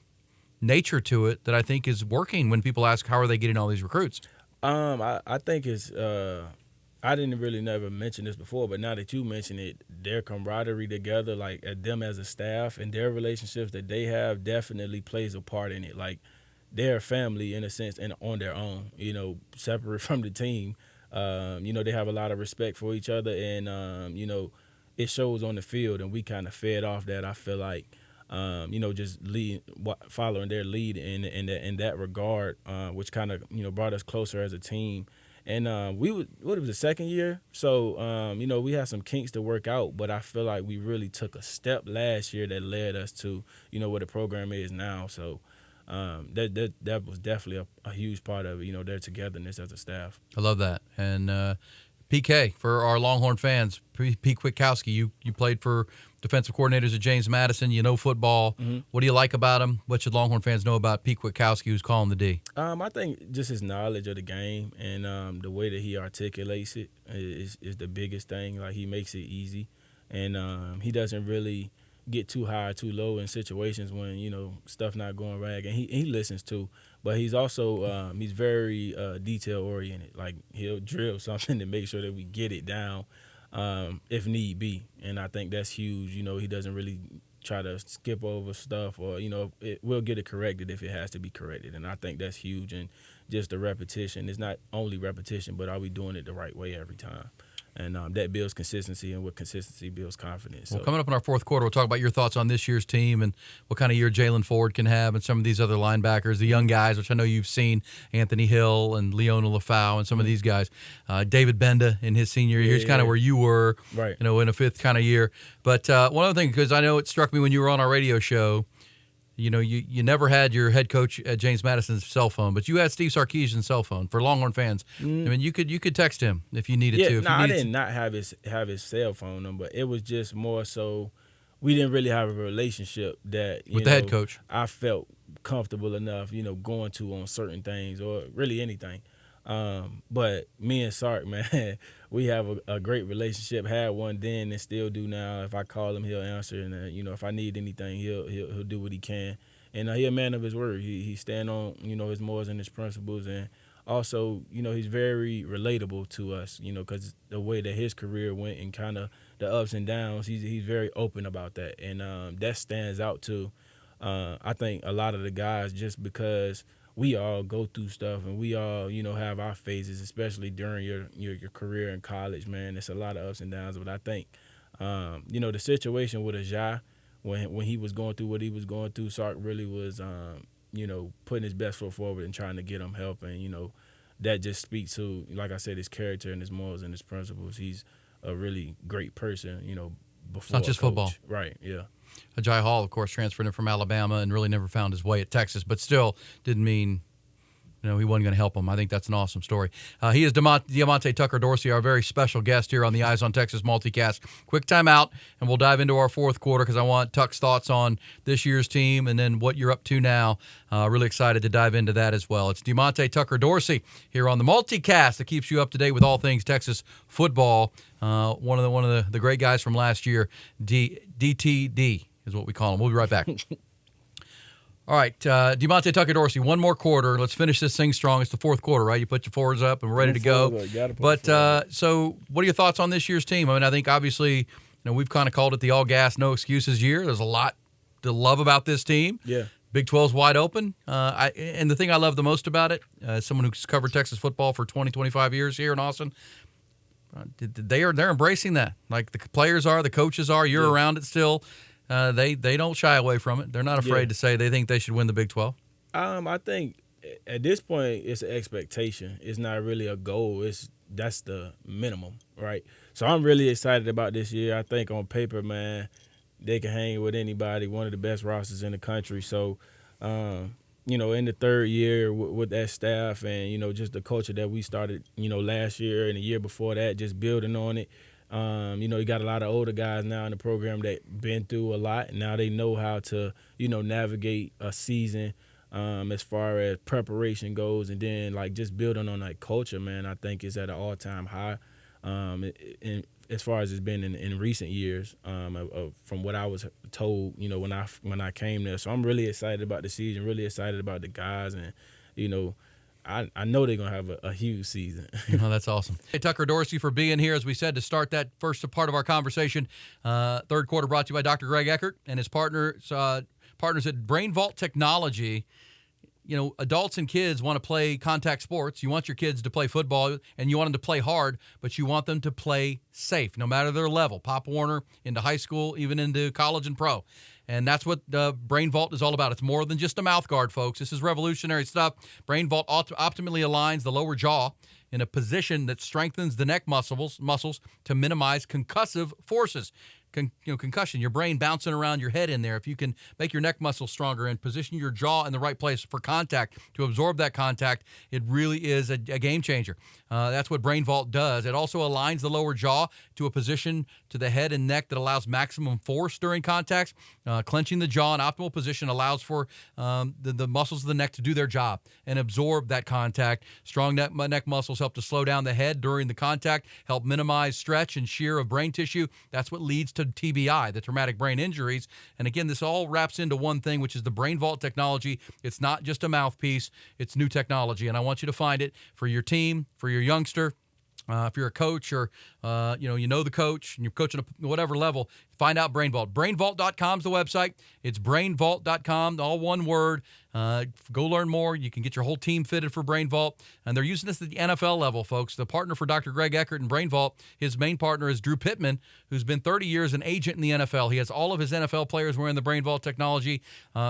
nature to it that I think is working when people ask, how are they getting all these recruits? I think it's I didn't really never mention this before, but now that you mention it, their camaraderie together, like at them as a staff and their relationships that they have, definitely plays a part in it. Like, they're a family in a sense and on their own, separate from the team. They have a lot of respect for each other, and it shows on the field, and we kind of fed off that. I feel like. Just following their lead in that regard, which kind of brought us closer as a team. And it was the second year, so we had some kinks to work out, but I feel like we really took a step last year that led us to where the program is now. So that was definitely a huge part of it, their togetherness as a staff. I love that. And PK, for our Longhorn fans, Pete Kwiatkowski, you played for defensive coordinators at James Madison. You know football. Mm-hmm. What do you like about him? What should Longhorn fans know about Pete Kwiatkowski, who's calling the D? I think just his knowledge of the game and the way that he articulates it is the biggest thing. Like, he makes it easy, and he doesn't really get too high or too low in situations when stuff not going right. And he listens too, but he's also he's very detail oriented. Like, he'll drill something to make sure that we get it down. If need be, and I think that's huge. He doesn't really try to skip over stuff, or we'll get it corrected if it has to be corrected, and I think that's huge. And just the repetition, it's not only repetition, but are we doing it the right way every time? And that builds consistency, and with consistency builds confidence. Well, So, coming up in our fourth quarter, we'll talk about your thoughts on this year's team and what kind of year Jalen Ford can have and some of these other linebackers, the young guys, which I know you've seen, Anthony Hill and Leona Lafau and some of these guys. David Benda in his senior year. Here's kind of where you were, right. in a fifth kind of year. But one other thing, because I know it struck me when you were on our radio show, you never had your head coach at James Madison's cell phone, but you had Steve Sarkisian's cell phone. For Longhorn fans, I mean, you could text him if you needed to. I did not have his cell phone number. It was just more so we didn't really have a relationship that with the head coach. I felt comfortable enough, going to on certain things or really anything. But me and Sark, man, we have a great relationship. Had one then and still do now. If I call him, he'll answer, and if I need anything, he'll do what he can. And he's a man of his word. He stand on his morals and his principles, and also he's very relatable to us. Because the way that his career went and kind of the ups and downs, he's very open about that, and that stands out too. I think a lot of the guys, just because we all go through stuff and we all, have our phases, especially during your career in college, man. It's a lot of ups and downs. But I think, the situation with Ajay, when he was going through what he was going through, Sark really was, putting his best foot forward and trying to get him help. And, that just speaks to, like I said, his character and his morals and his principles. He's a really great person, before It's not just football. Right, yeah. Ajay Hall, of course, transferred in from Alabama and really never found his way at Texas, but still didn't mean he wasn't going to help him. I think that's an awesome story. He is Diamonte Tucker-Dorsey, our very special guest here on the Eyes on Texas multicast. Quick timeout, and we'll dive into our fourth quarter because I want Tuck's thoughts on this year's team and then what you're up to now. Really excited to dive into that as well. It's Diamonte Tucker-Dorsey here on the multicast that keeps you up to date with all things Texas football. One of the great guys from last year, DTD is what we call him. We'll be right back. All right, Diamonte Tucker-Dorsey, one more quarter. Let's finish this thing strong. It's the fourth quarter, right? You put your forwards up and we're ready to go. But so what are your thoughts on this year's team? I mean, I think obviously, we've kind of called it the all gas, no excuses year. There's a lot to love about this team. Yeah. Big 12's wide open. And the thing I love the most about it, as someone who's covered Texas football for 20, 25 years here in Austin, they're embracing that. Like the players are, the coaches are. You're around it still. They don't shy away from it. They're not afraid to say they think they should win the Big 12. I think at this point it's an expectation. It's not really a goal. That's the minimum, right? So I'm really excited about this year. I think on paper, man, they can hang with anybody. One of the best rosters in the country. So, in the third year with that staff and just the culture that we started, last year and the year before that, just building on it. You got a lot of older guys now in the program that been through a lot. Now they know how to, navigate a season as far as preparation goes. And then, just building on that culture, man, I think is at an all-time high as far as it's been in recent years from what I was told, when I came there. So I'm really excited about the season, really excited about the guys. And, I know they're going to have a huge season. Oh, that's awesome. Hey, Tucker-Dorsey for being here, as we said, to start that first part of our conversation. Third quarter brought to you by Dr. Greg Eckert and his partners at Brain Vault Technology. Adults and kids want to play contact sports. You want your kids to play football, and you want them to play hard, but you want them to play safe, no matter their level. Pop Warner into high school, even into college and pro. And that's what Brain Vault is all about. It's more than just a mouth guard, folks. This is revolutionary stuff. Brain Vault optimally aligns the lower jaw in a position that strengthens the neck muscles to minimize concussive forces. Concussion, your brain bouncing around your head in there. If you can make your neck muscles stronger and position your jaw in the right place for contact to absorb that contact, it really is a game changer. That's what Brain Vault does. It also aligns the lower jaw to a position to the head and neck that allows maximum force during contacts. Clenching the jaw in optimal position allows for the muscles of the neck to do their job and absorb that contact. Strong neck muscles help to slow down the head during the contact, help minimize stretch and shear of brain tissue. That's what leads to TBI, the traumatic brain injuries. And again, this all wraps into one thing, which is the Brain Vault technology. It's not just a mouthpiece, it's new technology. And I want you to find it for your team, for your youngster, If you're a coach or, you know the coach and you're coaching at whatever level, find out Brain Vault. BrainVault.com is the website. It's BrainVault.com, all one word. Go learn more. You can get your whole team fitted for Brain Vault. And they're using this at the NFL level, folks. The partner for Dr. Greg Eckert and Brain Vault, his main partner is Drew Pittman, who's been 30 years an agent in the NFL. He has all of his NFL players wearing the Brain Vault technology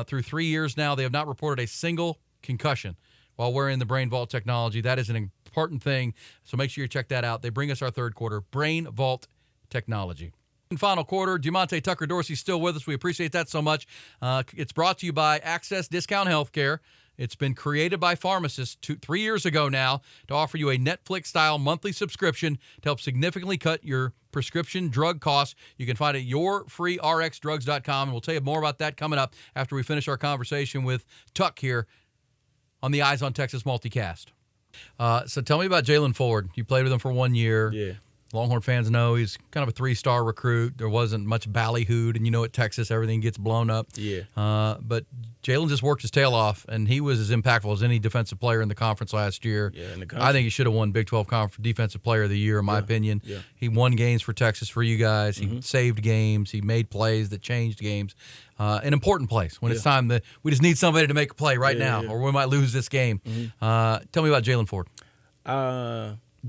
through 3 years now. They have not reported a single concussion while wearing the Brain Vault technology. That is an important thing, so make sure you check that out. They bring us our third quarter, Brain Vault technology. In final quarter, Diamonte Tucker-Dorsey still with us. We appreciate that so much. It's brought to you by Access Discount Healthcare. It's been created by pharmacists 3 years ago now to offer you a Netflix-style monthly subscription to help significantly cut your prescription drug costs. You can find it at yourfreerxdrugs.com, and we'll tell you more about that coming up after we finish our conversation with Tuck here on the Eyes on Texas multicast. So tell me about Jalen Ford. You played with him for 1 year. Yeah. Longhorn fans know he's kind of a 3-star recruit. There wasn't much ballyhooed, and at Texas, everything gets blown up. Yeah. But Jalen just worked his tail off, and he was as impactful as any defensive player in the conference last year. Yeah, in the I think he should have won Big 12 Conference Defensive Player of the Year, in my opinion. Yeah. He won games for Texas for you guys. He saved games. He made plays that changed games. An important place when it's time that we just need somebody to make a play right now, or we might lose this game. Tell me about Jalen Ford.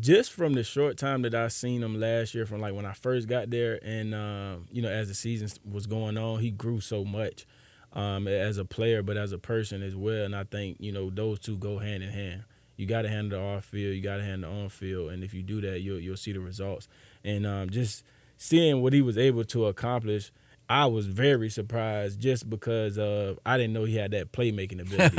Just from the short time that I seen him last year, from like when I first got there, and as the season was going on, he grew so much as a player, but as a person as well. And I think those two go hand in hand. You got to handle the off field, you got to handle the on field, and if you do that, you'll see the results. And just seeing what he was able to accomplish, I was very surprised just because I didn't know he had that playmaking ability.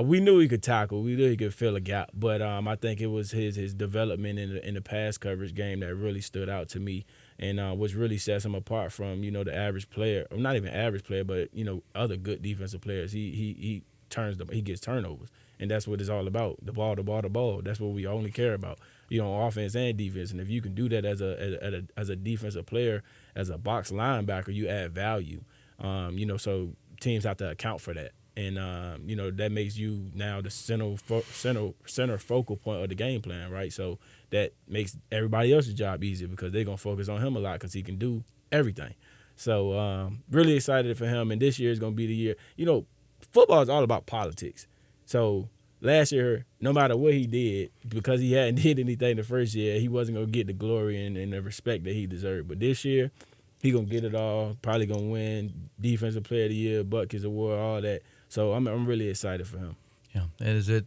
We knew he could tackle. We knew he could fill a gap. But I think it was his development in the pass coverage game that really stood out to me and which really sets him apart from, the average player. Or not even average player, but, other good defensive players. He gets turnovers. And that's what it's all about, the ball, the ball, the ball. That's what we only care about, offense and defense. And if you can do that as a defensive player, as a box linebacker, you add value. So teams have to account for that. And, that makes you now the center focal point of the game plan, right? So that makes everybody else's job easier because they're going to focus on him a lot because he can do everything. So really excited for him. And this year is going to be the year. Football is all about politics. So last year, no matter what he did, because he hadn't did anything the first year, he wasn't going to get the glory and the respect that he deserved. But this year, he going to get it all, probably going to win Defensive Player of the Year, Butkus Award, all that. So I'm really excited for him. Yeah. And is it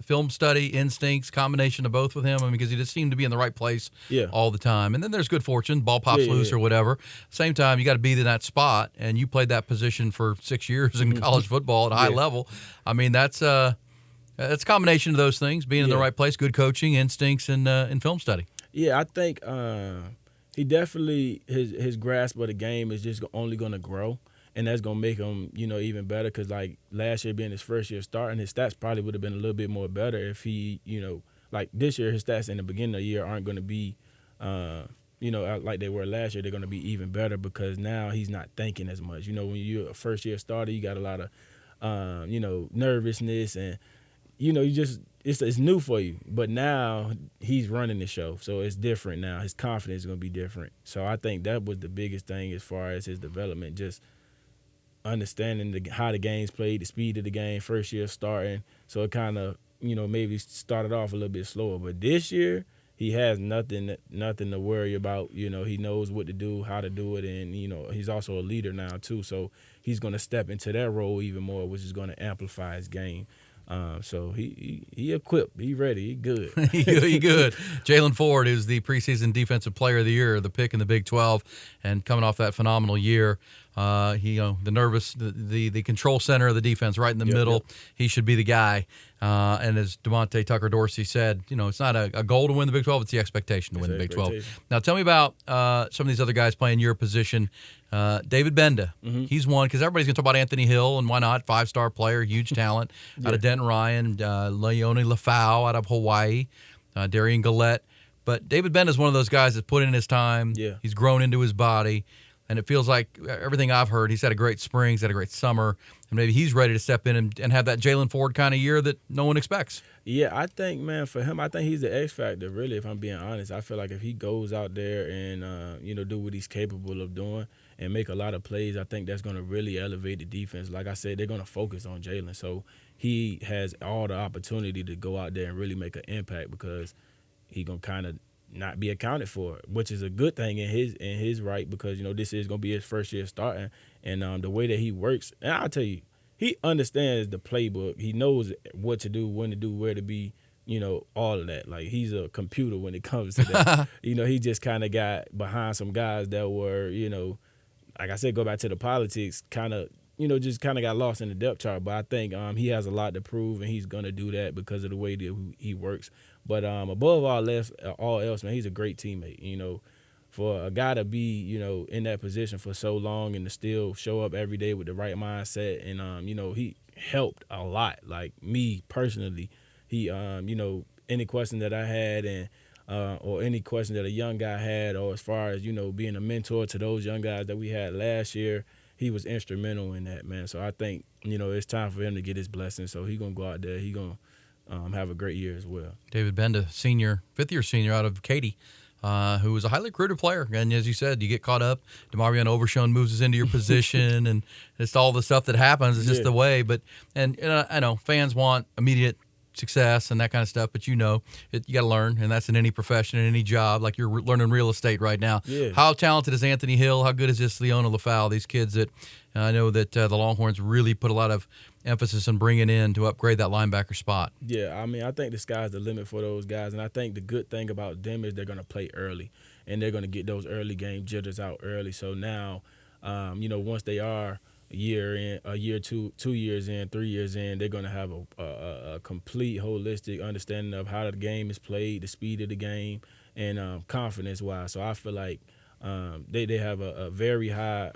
film study, instincts, combination of both with him? Because he just seemed to be in the right place all the time. And then there's good fortune, ball pops loose or whatever. Same time, you got to be in that spot, and you played that position for 6 years in college football at a high level. That's a combination of those things, being in the right place, good coaching, instincts, and film study. Yeah, I think he definitely, his grasp of the game is just only going to grow. And that's going to make him, even better because, like, last year being his first year starting, his stats probably would have been a little bit more better if he, like this year, his stats in the beginning of the year aren't going to be, like they were last year. They're going to be even better because now he's not thinking as much. When you're a first-year starter, you got a lot of, nervousness and, it's new for you. But now he's running the show, so it's different now. His confidence is going to be different. So I think that was the biggest thing as far as his development, just understanding how the game's played, the speed of the game, first year starting. So it kind of, maybe started off a little bit slower. But this year, he has nothing to worry about. He knows what to do, how to do it, and, he's also a leader now too. So he's going to step into that role even more, which is going to amplify his game. So he equipped, he ready, he good. he good. Jalen Ford is the preseason Defensive Player of the Year, the pick in the Big 12, and coming off that phenomenal year. The control center of the defense, right in the middle. He should be the guy. And as Diamonte Tucker-Dorsey said, it's not a goal to win the Big 12; it's the expectation to win the Big 12. Now, tell me about some of these other guys playing your position. David Benda, he's one because everybody's going to talk about Anthony Hill, and why not? 5-star player, huge talent out of Denton Ryan, Leone Lafau out of Hawaii, Darian Gillette. But David Benda is one of those guys that's put in his time. Yeah. He's grown into his body. And it feels like everything I've heard, he's had a great spring, he's had a great summer, and maybe he's ready to step in and have that Jalen Ford kind of year that no one expects. Yeah, I think, man, for him, I think he's the X factor. Really, if I'm being honest, I feel like if he goes out there and do what he's capable of doing and make a lot of plays, I think that's going to really elevate the defense. Like I said, they're going to focus on Jalen, so he has all the opportunity to go out there and really make an impact because he gonna kind of not be accounted for, which is a good thing in his right because this is gonna be his first year starting, and the way that he works, and I'll tell you, he understands the playbook. He knows what to do, when to do, where to be, all of that. Like he's a computer when it comes to that. He just kind of got behind some guys that were, like I said, go back to the politics, kind of. Just kind of got lost in the depth chart. But I think he has a lot to prove, and he's going to do that because of the way that he works. But above all else, man, he's a great teammate. For a guy to be, in that position for so long and to still show up every day with the right mindset. And, he helped a lot. Like me personally, he, any question that I had and or any question that a young guy had, or as far as, being a mentor to those young guys that we had last year, he was instrumental in that, man. So I think, it's time for him to get his blessing. So he's going to go out there. He's going to have a great year as well. David Benda, fifth-year senior out of Katy, who was a highly recruited player. And as you said, you get caught up. DeMarvion Overshown moves us into your position, and it's all the stuff that happens. It's just the way. But and I know fans want immediate success and that kind of stuff, but you got to learn, and that's in any profession, in any job. Like you're learning real estate right now. Yeah. How talented is Anthony Hill? How good is this Leona LaFau? These kids that I know that the Longhorns really put a lot of emphasis on bringing in to upgrade that linebacker spot. Yeah, I mean, I think the sky's the limit for those guys, and I think the good thing about them is they're going to play early, and they're going to get those early game jitters out early. So now, once they are a year, 2 years in, 3 years in, they're going to have a complete holistic understanding of how the game is played, the speed of the game, and confidence-wise. So I feel like they have a very high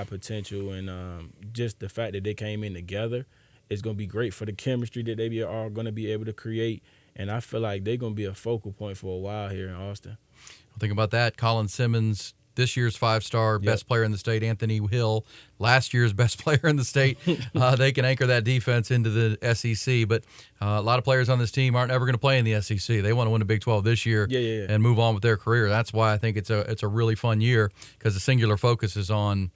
potential, and just the fact that they came in together is going to be great for the chemistry that they are going to be able to create. And I feel like they're going to be a focal point for a while here in Austin. Think about that. Colin Simmons, this year's 5-star best player in the state. Anthony Hill, last year's best player in the state. They can anchor that defense into the SEC. But a lot of players on this team aren't ever going to play in the SEC. They want to win the Big 12 this year and move on with their career. That's why I think it's a really fun year, because the singular focus is on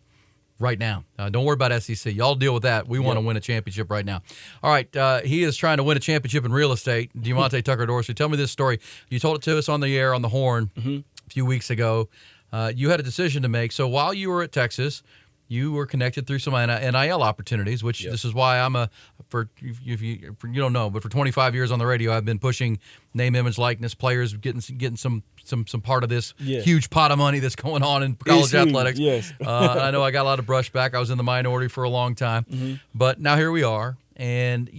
right now. Don't worry about SEC. Y'all deal with that. We want to win a championship right now. All right, he is trying to win a championship in real estate. Diamonte Tucker-Dorsey, tell me this story. You told it to us on the air, on the horn, a few weeks ago. You had a decision to make. So while you were at Texas, you were connected through some NIL opportunities, which this is why I'm if you don't know, but for 25 years on the radio, I've been pushing name, image, likeness, players getting some part of this huge pot of money that's going on in college athletics. Yes. I know I got a lot of brushback. I was in the minority for a long time, but now here we are. And,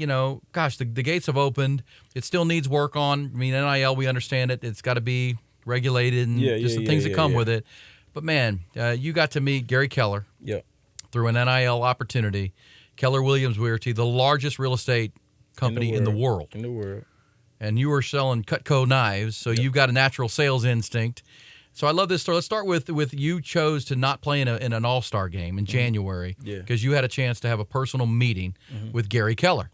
gosh, the gates have opened. It still needs work on. I mean, NIL, we understand it. It's got to be regulated and just the things that come with it. But, man, you got to meet Gary Keller through an NIL opportunity. Keller Williams Realty, the largest real estate company in the world. In the world. And you were selling Cutco knives, so you've got a natural sales instinct. So I love this story. Let's start with you chose to not play in an all-star game in January because you had a chance to have a personal meeting with Gary Keller,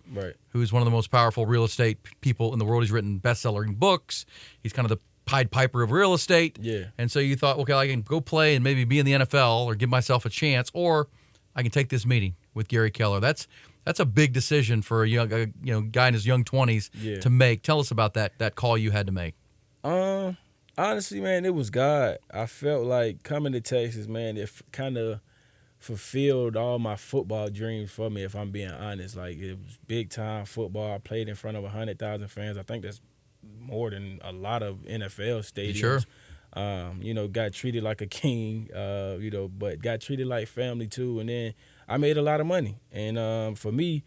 who's one of the most powerful real estate people in the world. He's written best-selling books. He's kind of the Pied Piper of real estate. And so you thought, okay, I can go play and maybe be in the NFL or give myself a chance, or I can take this meeting with Gary Keller. That's a big decision for a young guy in his young 20s to make. Tell us about that call you had to make. Honestly, man, it was God. I felt like coming to Texas, man, it kind of fulfilled all my football dreams for me, if I'm being honest. Like, it was big-time football. I played in front of 100,000 fans. I think that's more than a lot of NFL stadiums. Sure. Got treated like a king, but got treated like family too. And then I made a lot of money. And for me,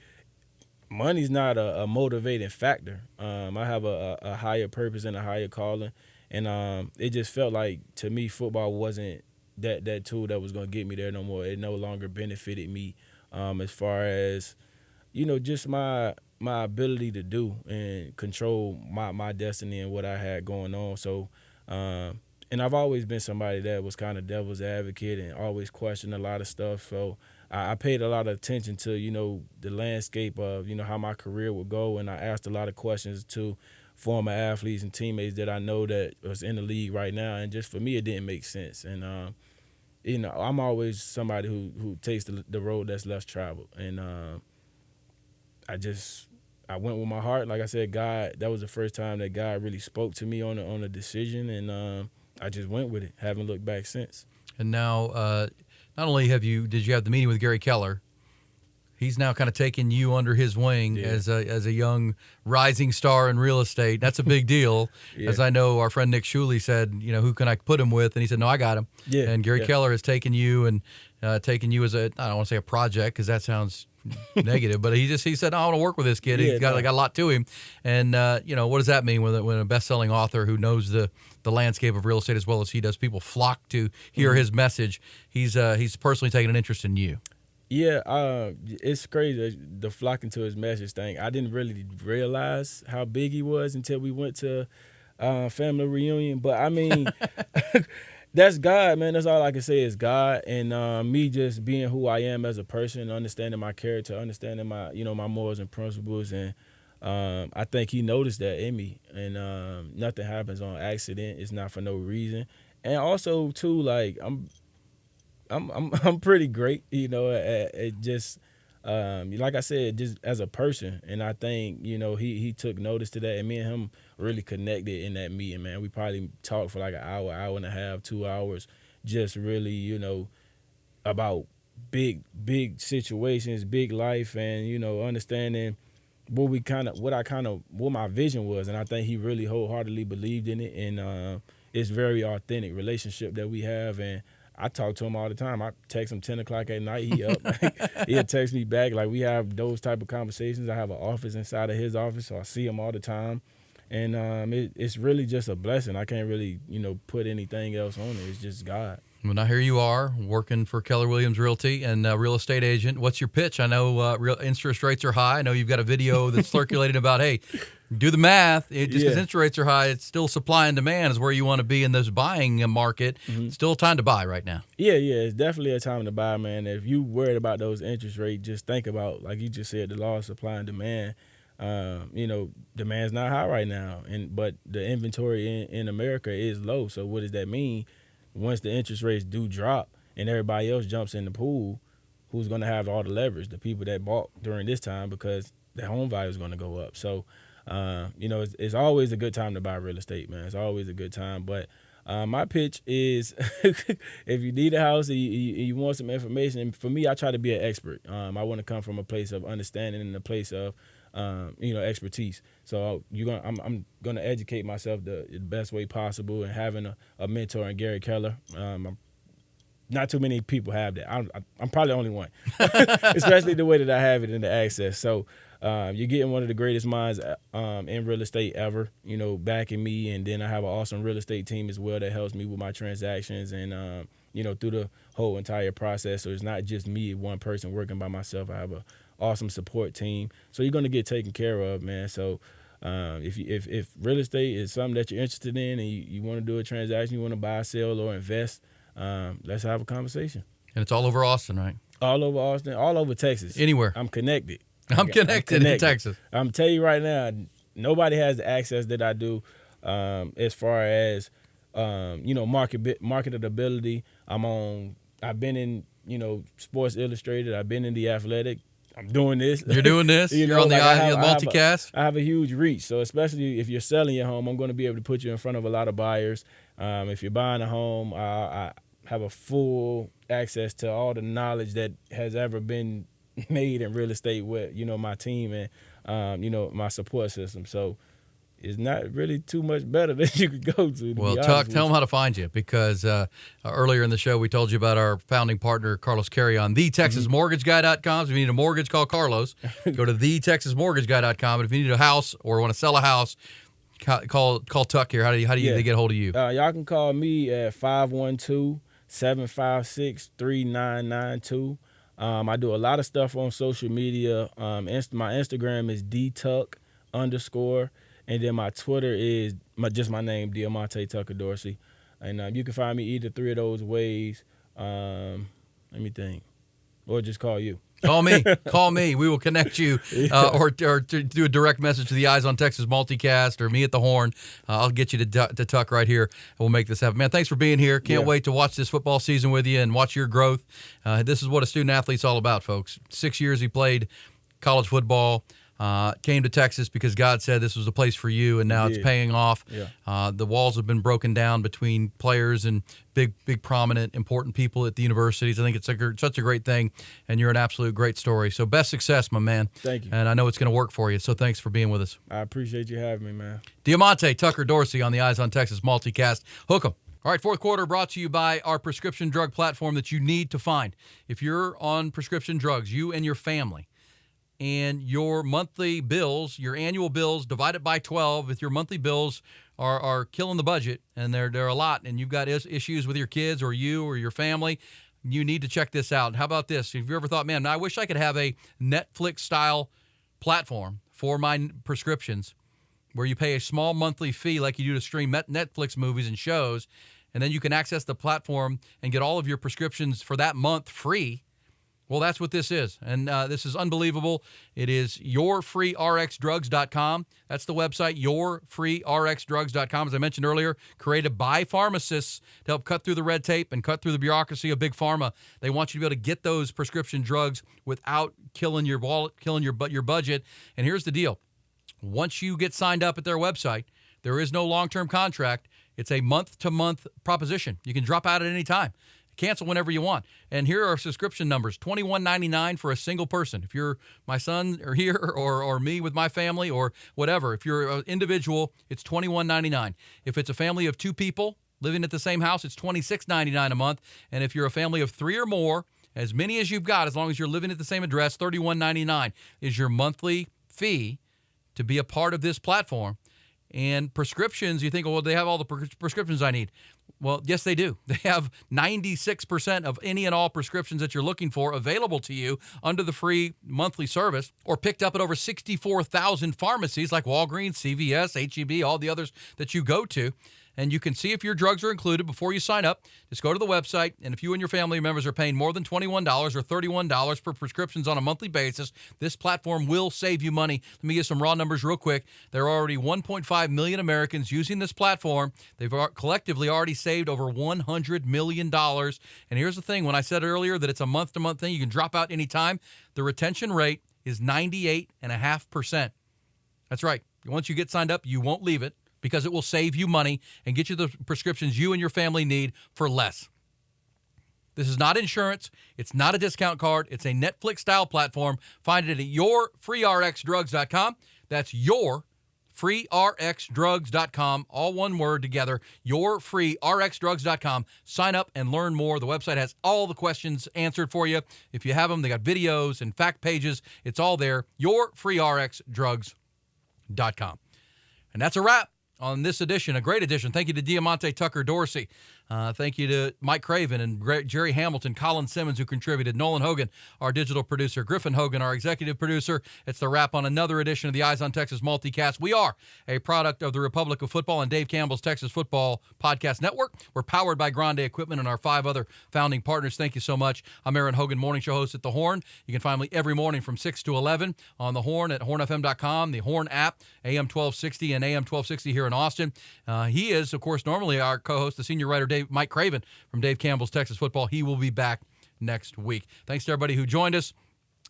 money's not a motivating factor. I have a higher purpose and a higher calling. And it just felt like, to me, football wasn't that tool that was going to get me there no more. It no longer benefited me as far as, just my ability to do and control my destiny and what I had going on. So, and and I've always been somebody that was kind of devil's advocate and always questioned a lot of stuff. So I paid a lot of attention to, the landscape of, how my career would go. And I asked a lot of questions to former athletes and teammates that I know that was in the league right now. And just for me, it didn't make sense. And, I'm always somebody who takes the road that's less traveled. And I went with my heart. Like I said, God, that was the first time that God really spoke to me on a decision. And I just went with it. Haven't looked back since. And now, not only did you have the meeting with Gary Keller, he's now kind of taken you under his wing as a young rising star in real estate. That's a big deal. As I know, our friend Nick Shuley said, who can I put him with? And he said, no, I got him. Yeah. And Gary Keller has taken you and taken you as I don't want to say a project because that sounds negative, but he said, I want to work with this kid. He's got a lot to him. And, what does that mean when a best-selling author who knows the landscape of real estate as well as he does, people flock to hear his message. He's personally taken an interest in you. Yeah, it's crazy, the flocking to his message thing. I didn't really realize how big he was until we went to family reunion. But, I mean, that's God, man. That's all I can say is God. And me just being who I am as a person, understanding my character, understanding my, my morals and principles. And I think he noticed that in me. And nothing happens on accident. It's not for no reason. And also, too, like, I'm pretty great, at just like I said, just as a person. And I think, he took notice to that, and me and him really connected in that meeting, man. We probably talked for like an hour and a half, 2 hours, just really, about big situations, big life, and, understanding what my vision was. And I think he really wholeheartedly believed in it. And it's very authentic relationship that we have. And I talk to him all the time. I text him 10 o'clock at night. He up. He'll text me back. Like, we have those type of conversations. I have an office inside of his office, so I see him all the time. And it's really just a blessing. I can't really, put anything else on it. It's just God. Well, now here you are working for Keller Williams Realty and real estate agent. What's your pitch? I know real interest rates are high. I know you've got a video that's circulating about, hey, do the math. Just because interest rates are high, it's still supply and demand is where you want to be in this buying market. Still time to buy right now. Yeah, it's definitely a time to buy, man. If you worried about those interest rates, just think about, like you just said, the law of supply and demand. Demand's not high right now, but the inventory in America is low. So what does that mean? Once the interest rates do drop and everybody else jumps in the pool, who's going to have all the leverage? The people that bought during this time, because the home value is going to go up. So, it's always a good time to buy real estate, man. It's always a good time. But my pitch is if you need a house and you want some information, and for me, I try to be an expert. I want to come from a place of understanding and a place of expertise. So I'm gonna educate myself the best way possible, and having a mentor in Gary Keller. Not too many people have that. I'm probably the only one, especially the way that I have it in the access. So you're getting one of the greatest minds in real estate ever, backing me. And then I have an awesome real estate team as well that helps me with my transactions and, through the whole entire process. So it's not just me, one person working by myself. I have a awesome support team. So you're going to get taken care of, man. So if real estate is something that you're interested in and you want to do a transaction, you want to buy, sell, or invest, let's have a conversation. And it's all over Austin, right? All over Austin, all over Texas. Anywhere. I'm connected. I'm connected in Texas. I'm telling you right now, nobody has the access that I do as far as, marketability. I've been in, Sports Illustrated. I've been in The Athletic. I'm doing this. You're doing this? You're on the multicast? I have a huge reach. So especially if you're selling your home, I'm going to be able to put you in front of a lot of buyers. If you're buying a home, I have a full access to all the knowledge that has ever been made in real estate with, my team and, my support system. So it's not really too much better than you could go to. Well, Tuck, tell them how to find you, because earlier in the show we told you about our founding partner, Carlos Carey, on thetexasmortgageguy.com. So if you need a mortgage, call Carlos. Go to thetexasmortgageguy.com. And if you need a house or want to sell a house, call Tuck here. How do they get a hold of you? Y'all can call me at 512-756-3992. I do a lot of stuff on social media. My Instagram is dtuck_. And then my Twitter is just my name, Diamonte Tucker-Dorsey. And you can find me either three of those ways. Let me think. Or just call you. Call me. We will connect you, or to do a direct message to the Eyes on Texas multicast, or me at the Horn. I'll get you to Tuck right here, and we'll make this happen. Man, thanks for being here. Can't wait to watch this football season with you and watch your growth. This is what a student athlete's all about, folks. 6 years he played college football. Came to Texas because God said this was a place for you, and now it's paying off. Yeah. The walls have been broken down between players and big, prominent, important people at the universities. I think it's such a great thing, and you're an absolute great story. So best success, my man. Thank you. And I know it's going to work for you, so thanks for being with us. I appreciate you having me, man. Diamonte Tucker-Dorsey on the Eyes on Texas multicast. Hook 'em. All right, fourth quarter brought to you by our prescription drug platform that you need to find. If you're on prescription drugs, you and your family, and your monthly bills, your annual bills divided by 12, if your monthly bills are killing the budget, and they're a lot, and you've got issues with your kids or you or your family, you need to check this out. How about this? Have you ever thought, man, I wish I could have a Netflix-style platform for my prescriptions where you pay a small monthly fee like you do to stream Netflix movies and shows, and then you can access the platform and get all of your prescriptions for that month free. Well, that's what this is, and this is unbelievable. It is yourfreerxdrugs.com. That's the website, yourfreerxdrugs.com. As I mentioned earlier, created by pharmacists to help cut through the red tape and cut through the bureaucracy of big pharma. They want you to be able to get those prescription drugs without killing your wallet, killing your budget. And here's the deal. Once you get signed up at their website, there is no long-term contract. It's a month-to-month proposition. You can drop out at any time. Cancel whenever you want. And here are subscription numbers, $21.99 for a single person. If you're my son or here or me with my family or whatever, if you're an individual, it's $21.99. If it's a family of two people living at the same house, it's $26.99 a month. And if you're a family of three or more, as many as you've got, as long as you're living at the same address, $31.99 is your monthly fee to be a part of this platform. And prescriptions, you think, well, they have all the prescriptions I need. Well, yes, they do. They have 96% of any and all prescriptions that you're looking for available to you under the free monthly service, or picked up at over 64,000 pharmacies like Walgreens, CVS, HEB, all the others that you go to. And you can see if your drugs are included before you sign up. Just go to the website, and if you and your family members are paying more than $21 or $31 for prescriptions on a monthly basis, this platform will save you money. Let me give some raw numbers real quick. There are already 1.5 million Americans using this platform. They've collectively already saved over $100 million. And here's the thing. When I said earlier that it's a month-to-month thing, you can drop out anytime, the retention rate is 98.5%. That's right. Once you get signed up, you won't leave it, because it will save you money and get you the prescriptions you and your family need for less. This is not insurance. It's not a discount card. It's a Netflix-style platform. Find it at yourfreerxdrugs.com. That's yourfreerxdrugs.com, all one word together, yourfreerxdrugs.com. Sign up and learn more. The website has all the questions answered for you. If you have them, they got videos and fact pages. It's all there, yourfreerxdrugs.com. And that's a wrap on this edition, a great edition. Thank you to Diamonte Tucker-Dorsey. Thank you to Mike Craven and Jerry Hamilton, Colin Simmons, who contributed, Nolan Hogan, our digital producer, Griffin Hogan, our executive producer. It's the wrap on another edition of the Eyes on Texas multicast. We are a product of the Republic of Football and Dave Campbell's Texas Football Podcast Network. We're powered by Grande Equipment and our 5 other founding partners. Thank you so much. I'm Erin Hogan, morning show host at The Horn. You can find me every morning from 6 to 11 on The Horn at hornfm.com, the Horn app, AM 1260 and AM 1260 here in Austin. He is, of course, normally our co-host, the senior writer, Mike Craven from Dave Campbell's Texas Football. He will be back next week. Thanks to everybody who joined us.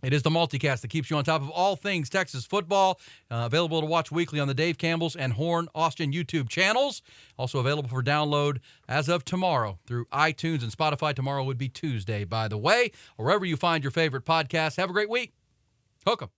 It is the multicast that keeps you on top of all things Texas football. Available to watch weekly on the Dave Campbell's and Horn Austin YouTube channels. Also available for download as of tomorrow through iTunes and Spotify. Tomorrow would be Tuesday, by the way. Or wherever you find your favorite podcast. Have a great week. Hook 'em.